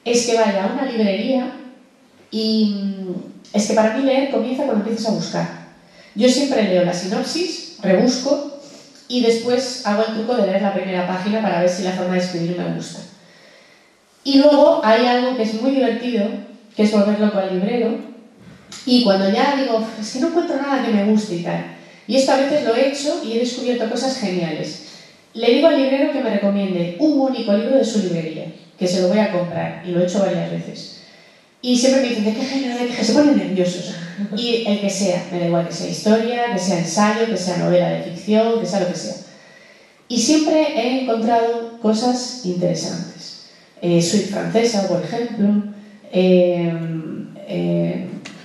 es que vaya a una librería y es que para mí leer comienza cuando empiezas a buscar. Yo siempre leo la sinopsis, rebusco y después hago el truco de leer la primera página para ver si la forma de escribir me gusta. Y luego hay algo que es muy divertido, que es volver loco al librero, y cuando ya digo, es que no encuentro nada que me guste y tal, y esto a veces lo he hecho y he descubierto cosas geniales. Le digo al librero que me recomiende un único libro de su librería, que se lo voy a comprar, y lo he hecho varias veces. Y siempre me dicen, ¿de qué género? ¿De qué? Se ponen nerviosos. Y el que sea, me da igual que sea historia, que sea ensayo, que sea novela de ficción, que sea lo que sea. Y siempre he encontrado cosas interesantes. Suite francesa, por ejemplo,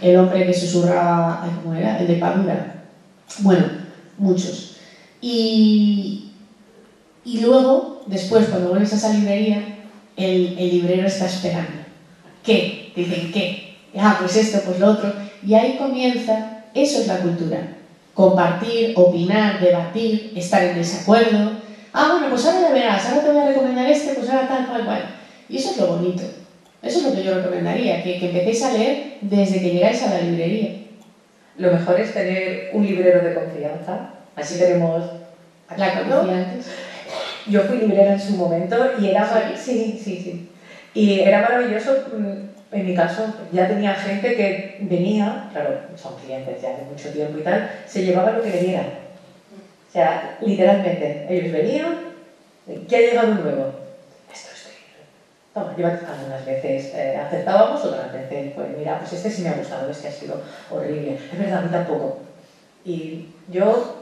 El hombre que susurraba, ¿cómo era? El de Padura. Bueno, muchos. Y luego, después, cuando vuelves a esa librería, el librero está esperando. ¿Qué? Te dicen, ¿qué? Ah, pues esto, pues lo otro. Y ahí comienza, eso es la cultura. Compartir, opinar, debatir, estar en desacuerdo. Ah, bueno, pues ahora ya verás, ahora te voy a recomendar este, pues ahora tal, cual. Y eso es lo bonito. Eso es lo que yo recomendaría, que empecéis a leer desde que llegáis a la librería. Lo mejor es tener un librero de confianza. Así tenemos... La que decía antes. Yo fui librera en su momento y era... Sí. Y era maravilloso. En mi caso, ya tenía gente que venía, claro, son clientes ya de mucho tiempo y tal, se llevaba lo que venía. O sea, literalmente, ellos venían, ¿qué ha llegado nuevo? Esto es libre. Toma, llévate. Algunas veces aceptábamos, otras veces, pues mira, pues este sí me ha gustado, este ha sido horrible. Es verdad, a mí tampoco. Y yo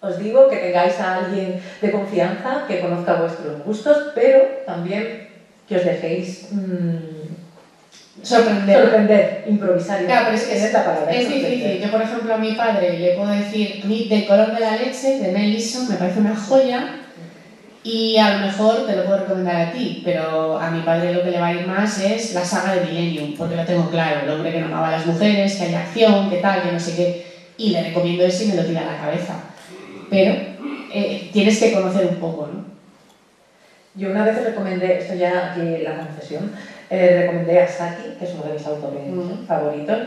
os digo que tengáis a alguien de confianza que conozca vuestros gustos, pero también que os dejéis sorprender, improvisar. Claro, pero es la palabra. Es difícil. Yo, por ejemplo, a mi padre le puedo decir, a mí, Del color de la leche, de Mel Gibson, me parece una joya y a lo mejor te lo puedo recomendar a ti, pero a mi padre lo que le va a ir más es la saga de Millennium, porque lo tengo claro, el hombre que no amaba a las mujeres, que hay acción, que tal, que no sé qué, y le recomiendo eso y me lo tira a la cabeza. Pero tienes que conocer un poco, ¿no? Yo una vez recomendé, esto ya aquí la confesión, recomendé a Saki, que es uno de mis autores favoritos,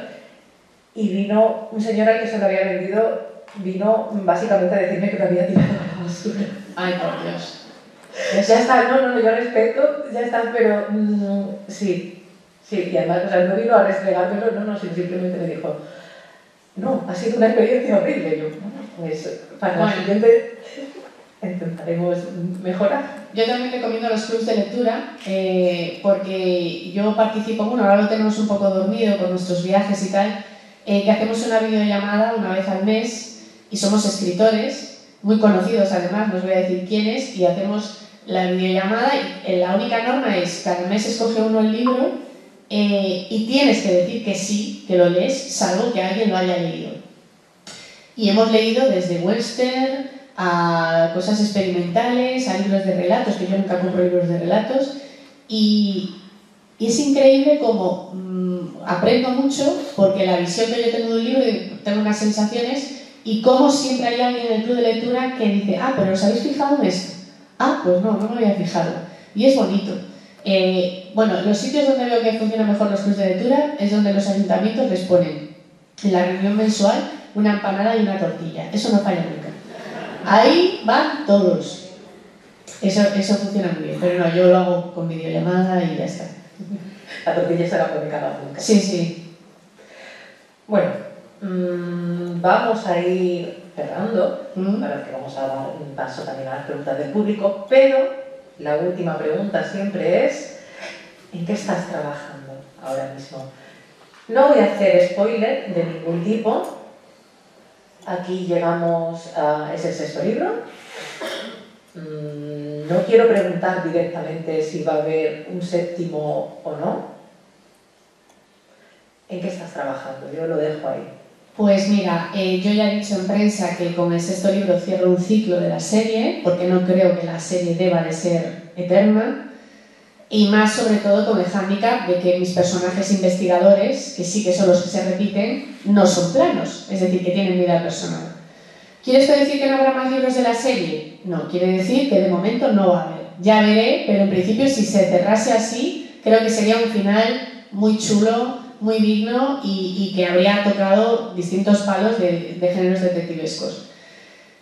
y vino un señor al que se lo había vendido, vino básicamente a decirme que me había tirado a la basura. Ay, por Dios. Ya está, no, yo respeto, ya está, pero sí, y además, o sea, no vino a restregármelo, no, sino simplemente me dijo, no, ha sido una experiencia horrible. Yo, pues para la siguiente intentaremos mejorar. Yo también recomiendo los clubs de lectura porque yo participo, bueno, ahora lo tenemos un poco dormido con nuestros viajes y tal, que hacemos una videollamada una vez al mes y somos escritores, muy conocidos además, no os voy a decir quiénes, y hacemos la videollamada y la única norma es cada mes escoge uno el libro y tienes que decir que sí, que lo lees, salvo que alguien lo haya leído. Y hemos leído desde western a cosas experimentales, a libros de relatos, que yo nunca compro libros de relatos, y es increíble como aprendo mucho porque la visión que yo tengo de un libro, tengo unas sensaciones, y como siempre hay alguien en el club de lectura que dice, ah, pero ¿os habéis fijado en esto? Ah, pues no me había fijado. Y es bonito. Bueno, los sitios donde veo que funcionan mejor los clubs de lectura es donde los ayuntamientos les ponen en la reunión mensual una empanada y una tortilla. Eso no falla nunca. Ahí van todos. Eso funciona muy bien. Pero no, yo lo hago con videollamada y ya está. La tortilla se la pone cada uno. Sí. Bueno, vamos a ir cerrando, para que vamos a dar un paso también a las preguntas del público, pero la última pregunta siempre es ¿en qué estás trabajando ahora mismo? No voy a hacer spoiler de ningún tipo. Aquí llegamos a... es el 6º libro. No quiero preguntar directamente si va a haber un 7º o no. ¿En qué estás trabajando? Yo lo dejo ahí. Pues mira, yo ya he dicho en prensa que con el 6º libro cierro un ciclo de la serie, porque no creo que la serie deba de ser eterna, y más sobre todo con el hándicap de que mis personajes investigadores, que sí que son los que se repiten, no son planos, es decir, que tienen vida personal. ¿Quiere esto decir que no habrá más libros de la serie? No, quiere decir que de momento no va a haber. Ya veré, pero en principio si se cerrase así, creo que sería un final muy chulo, muy digno y que habría tocado distintos palos de géneros detectivescos.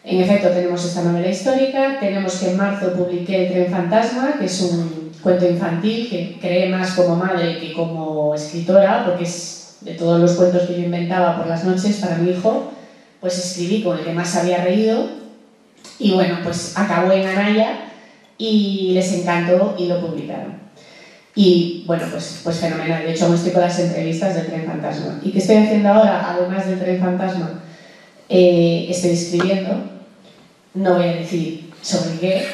En efecto, tenemos esta novela histórica, tenemos que en marzo publiqué El tren fantasma, que es un cuento infantil que creé más como madre que como escritora, porque es de todos los cuentos que yo inventaba por las noches para mi hijo, pues escribí con el que más había reído y bueno, pues acabó en Anaya y les encantó y lo publicaron. Y bueno, pues fenomenal. De hecho, aún estoy con las entrevistas del tren fantasma. ¿Y qué estoy haciendo ahora? Además del tren fantasma, estoy escribiendo. No voy a decir sobre qué,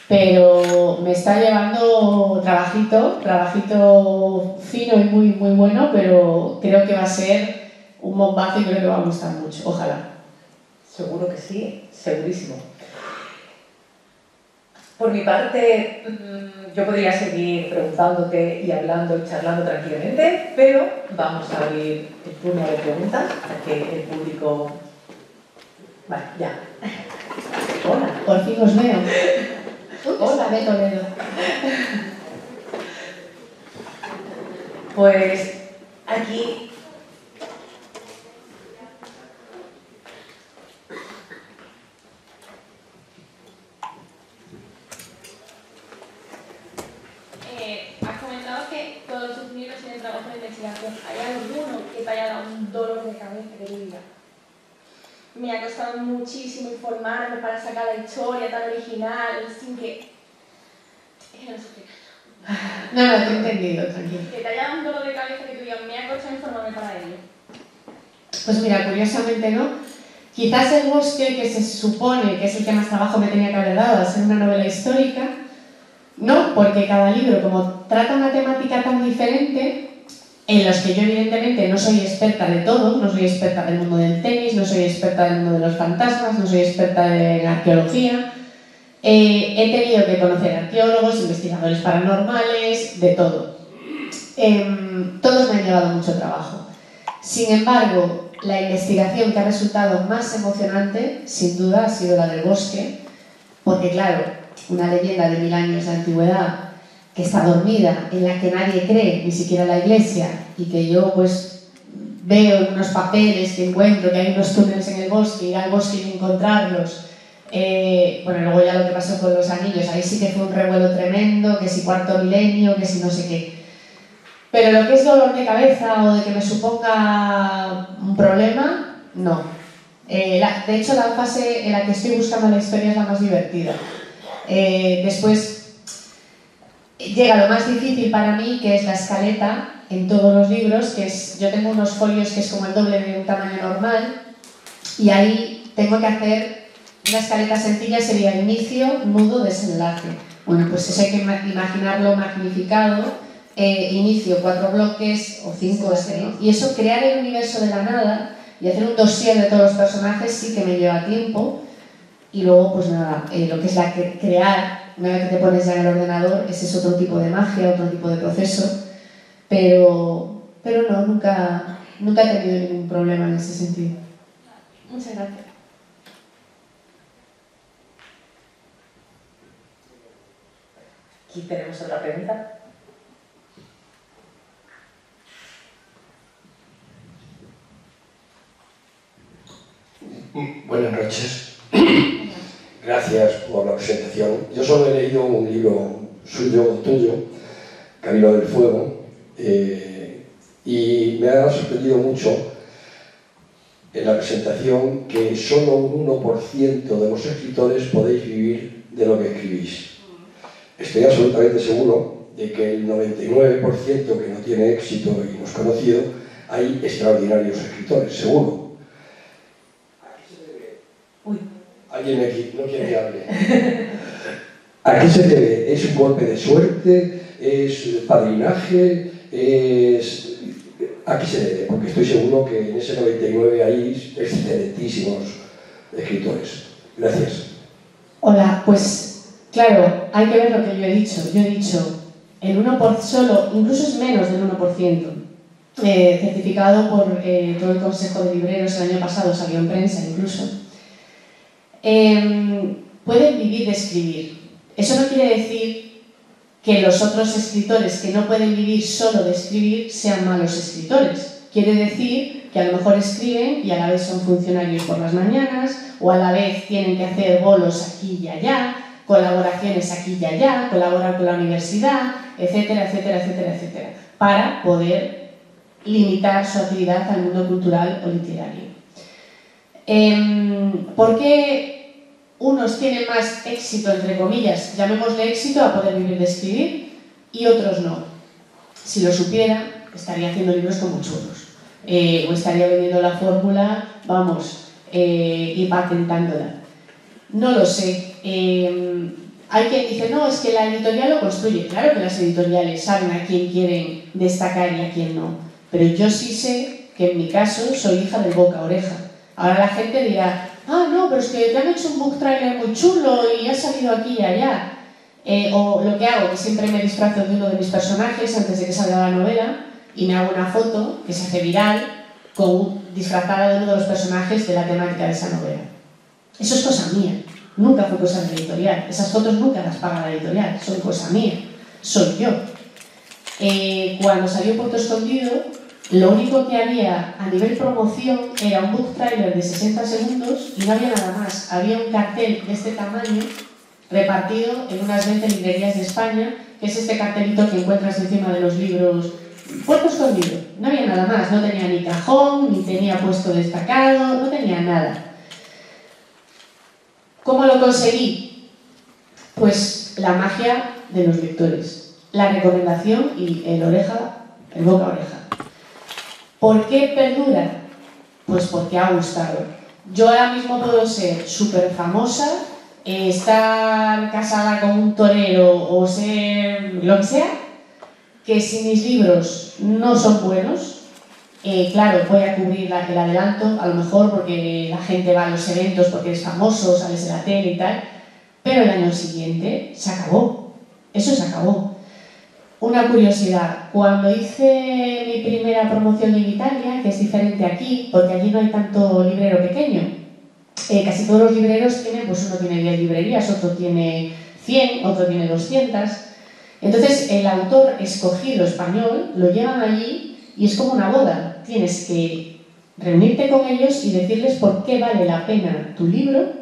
pero me está llevando trabajito fino y muy, muy bueno, pero creo que va a ser un bombazo y creo que va a gustar mucho, ojalá. Seguro que sí, segurísimo. Por mi parte, yo podría seguir preguntándote y hablando y charlando tranquilamente, pero vamos a abrir el turno de preguntas para que el público... Vale, ya. Hola. Por fin os veo. Hola, de Toledo. Pues aquí... Has comentado que todos tus libros tienen trabajo de investigación. ¿Hay alguno que te haya dado un dolor de cabeza que te diga? Me ha costado muchísimo informarme para sacar la historia tan original, sin que... Es que no sé explicar. No, te he entendido, tranquilo. Que te haya dado un dolor de cabeza que te diga, me ha costado informarme para ello. Pues mira, curiosamente no. Quizás El bosque, que se supone que es el que más trabajo me tenía que haber dado, al ser una novela histórica, no, porque cada libro, como trata una temática tan diferente, en los que yo evidentemente no soy experta de todo, no soy experta del mundo del tenis, no soy experta del mundo de los fantasmas, no soy experta en arqueología, he tenido que conocer arqueólogos, investigadores paranormales, de todo. Todos me han llevado mucho trabajo. Sin embargo, la investigación que ha resultado más emocionante, sin duda, ha sido la del bosque, porque claro, una leyenda de 1000 años de antigüedad que está dormida, en la que nadie cree, ni siquiera la iglesia, y que yo pues veo en unos papeles que encuentro que hay unos túneles en el bosque, ir al bosque y encontrarlos. Bueno, luego ya lo que pasó con los anillos, ahí sí que fue un revuelo tremendo, que si cuarto milenio, que si no sé qué. Pero lo que es dolor de cabeza o de que me suponga un problema, no. De hecho, la fase en la que estoy buscando la historia es la más divertida. Después llega lo más difícil para mí, que es la escaleta en todos los libros, que es, yo tengo unos folios que es como el doble de un tamaño normal, y ahí tengo que hacer una escaleta sencilla, sería inicio, nudo, desenlace. Bueno, pues eso hay que imaginarlo magnificado, inicio 4 bloques o 5 o 6, y eso, crear el universo de la nada y hacer un dossier de todos los personajes sí que me lleva tiempo. Y luego, pues nada, lo que es crear, una vez que te pones ya en el ordenador, ese es otro tipo de magia, otro tipo de proceso, pero no, nunca he tenido ningún problema en ese sentido. Muchas gracias. Aquí tenemos otra pregunta. Buenas noches. Gracias por la presentación. Yo solo he leído un libro tuyo, Camino del Fuego, y me ha sorprendido mucho en la presentación que solo un 1% de los escritores podéis vivir de lo que escribís. Estoy absolutamente seguro de que el 99% que no tiene éxito y no es conocido, hay extraordinarios escritores, seguro. ¿Alguien aquí no quiere que hable? ¿A qué se debe? ¿Es un golpe de suerte? ¿Es padrinaje? ¿A qué se debe? Porque estoy seguro que en ese 99 hay excelentísimos escritores. Gracias. Hola, pues claro, hay que ver lo que yo he dicho. Yo he dicho el 1% solo, incluso es menos del 1%, certificado por todo el Consejo de Libreros el año pasado, salió en prensa incluso. Pueden vivir de escribir. Eso no quiere decir que los otros escritores que no pueden vivir solo de escribir sean malos escritores. Quiere decir que a lo mejor escriben y a la vez son funcionarios por las mañanas, o a la vez tienen que hacer bolos aquí y allá, colaboraciones aquí y allá, colaborar con la universidad, etcétera, etcétera, etcétera, etcétera, para poder limitar su actividad al mundo cultural o literario. ¿Por qué unos tienen más éxito, entre comillas, llamémosle éxito, a poder vivir de escribir, y otros no? Si lo supiera, estaría haciendo libros como churros, o estaría vendiendo la fórmula, vamos, y patentándola. No lo sé. Hay quien dice, no, es que la editorial lo construye. Claro que las editoriales saben a quién quieren destacar y a quién no. Pero yo sí sé que en mi caso soy hija del boca a oreja. Ahora la gente dirá, ah, no, pero es que te han hecho un book trailer muy chulo y ha salido aquí y allá. O lo que hago, que siempre me disfrazo de uno de mis personajes antes de que salga la novela y me hago una foto que se hace viral disfrazada de uno de los personajes de la temática de esa novela. Eso es cosa mía. Nunca fue cosa de la editorial. Esas fotos nunca las paga la editorial. Son cosa mía. Soy yo. Cuando salió Puerto Escondido, lo único que había a nivel promoción era un book trailer de 60 segundos y no había nada más. Había un cartel de este tamaño repartido en unas 20 librerías de España, que es este cartelito que encuentras encima de los libros. Puerto Escondido. No había nada más. No tenía ni cajón, ni tenía puesto destacado, no tenía nada. ¿Cómo lo conseguí? Pues la magia de los lectores, la recomendación y el boca a oreja. ¿Por qué perdura? Pues porque ha gustado. Yo ahora mismo puedo ser súper famosa, estar casada con un torero o ser lo que sea, que si mis libros no son buenos, claro, voy a cubrir el adelanto, a lo mejor porque la gente va a los eventos porque eres famoso, sales en la tele y tal, pero el año siguiente se acabó. Eso se acabó. Una curiosidad, cuando hice mi primera promoción en Italia, que es diferente aquí, porque allí no hay tanto librero pequeño, casi todos los libreros tienen, pues uno tiene 10 librerías, otro tiene 100, otro tiene 200. Entonces el autor escogido español lo llevan allí y es como una boda. Tienes que reunirte con ellos y decirles por qué vale la pena tu libro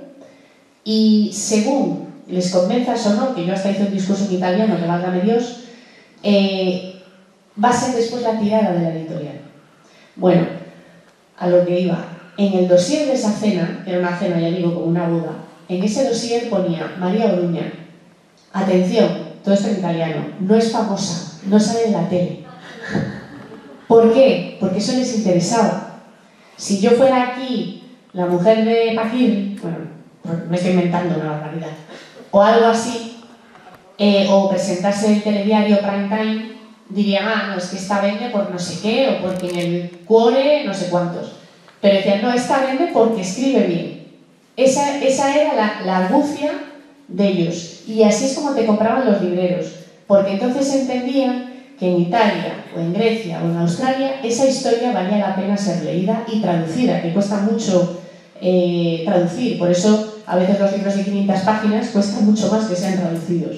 y según les convenzas o no, que yo hasta hice un discurso en italiano, que válgame Dios, va a ser después la tirada de la editorial. Bueno, a lo que iba. En el dossier de esa cena, que era una cena, ya digo, como una boda, en ese dossier ponía María Oruña. Atención, todo esto en italiano. No es famosa, no sale en la tele. ¿Por qué? Porque eso les interesaba. Si yo fuera aquí la mujer de Paquirri, bueno, me estoy inventando una barbaridad, o algo así, o presentarse en el telediario prime time, dirían, ah, no, es que esta vende por no sé qué, o porque en el cuore no sé cuántos. Pero decían, no, esta vende porque escribe bien. Esa era la argucia de ellos. Y así es como te compraban los libreros. Porque entonces entendían que en Italia, o en Grecia, o en Australia, esa historia valía la pena ser leída y traducida, que cuesta mucho traducir. Por eso, a veces los libros de 500 páginas cuestan mucho más que sean traducidos.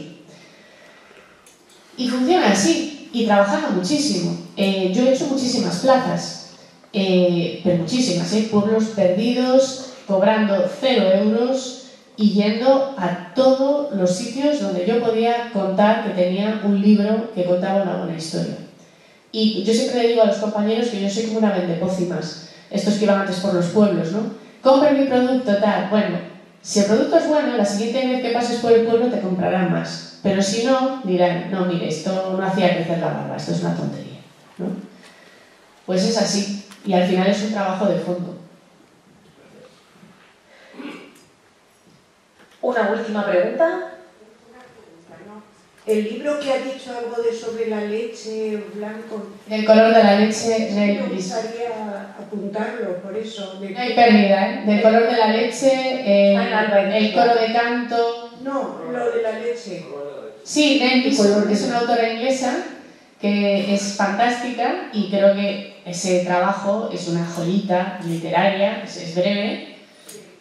Y funciona así, y trabajando muchísimo. Yo he hecho muchísimas plazas, pero muchísimas, pueblos perdidos, cobrando 0 euros y yendo a todos los sitios donde yo podía contar que tenía un libro que contaba una buena historia. Y yo siempre le digo a los compañeros que yo soy como una vendepócimas, estos que iban antes por los pueblos, ¿no? Compren mi producto, tal. Bueno, si el producto es bueno, la siguiente vez que pases por el pueblo te comprarán más. Pero si no, dirán, no, mire, esto no hacía crecer la barba, esto es una tontería, ¿no? Pues es así, y al final es un trabajo de fondo. Una última pregunta. El libro que ha dicho algo sobre la leche blanco. El color de la leche. Me gustaría apuntarlo, por eso. No hay pérdida, ¿eh? Del color de la leche, el coro de canto. No, lo de la leche. Sí, Nellis, es una autora inglesa que es fantástica y creo que ese trabajo es una joyita literaria, es breve,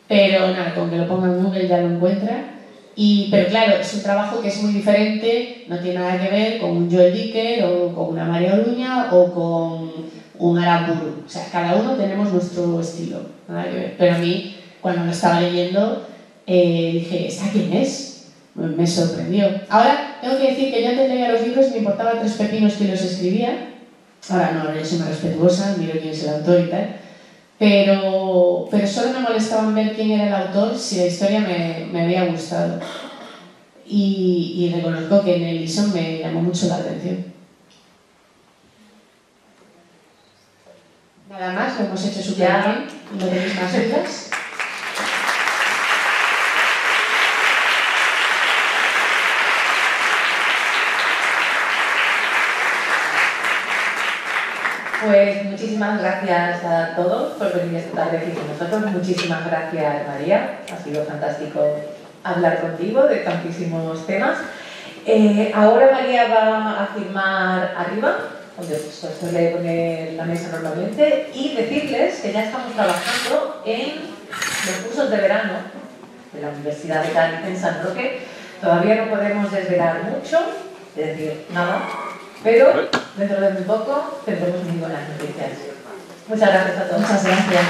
pero nada, con que lo ponga en Google ya lo encuentra. Pero claro, es un trabajo que es muy diferente, no tiene nada que ver con un Joel Dicker o con una María Oruña o con un Aramburu. O sea, cada uno tenemos nuestro estilo, nada que ver. Pero a mí, cuando lo estaba leyendo, dije, ¿esta quién es? Me sorprendió. Ahora, tengo que decir que yo antes leía los libros y me importaba 3 pepinos que los escribía. Ahora no, yo soy más respetuosa, miro quién es el autor y tal. Pero solo me molestaba en ver quién era el autor si la historia me había gustado. Y reconozco que en el Ellison me llamó mucho la atención. Nada más, lo hemos hecho súper bien. ¿No tenéis más dudas? Pues muchísimas gracias a todos por venir esta tarde aquí con nosotros. Muchísimas gracias, María. Ha sido fantástico hablar contigo de tantísimos temas. Ahora María va a firmar arriba, donde se suele poner la mesa normalmente, y decirles que ya estamos trabajando en los cursos de verano de la Universidad de Cádiz en San Roque. Todavía no podemos desvelar mucho, es decir, nada, pero dentro de muy poco tendremos muy buenas noticias. Muchas gracias a todos. Muchas gracias.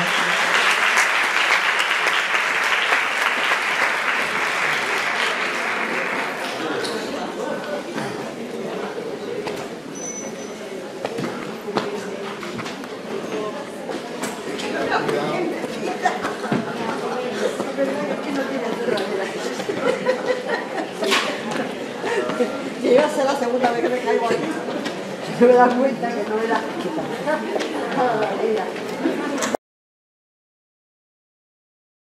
Que iba a ser la segunda vez que me caigo aquí. No me das cuenta que no me das cuenta.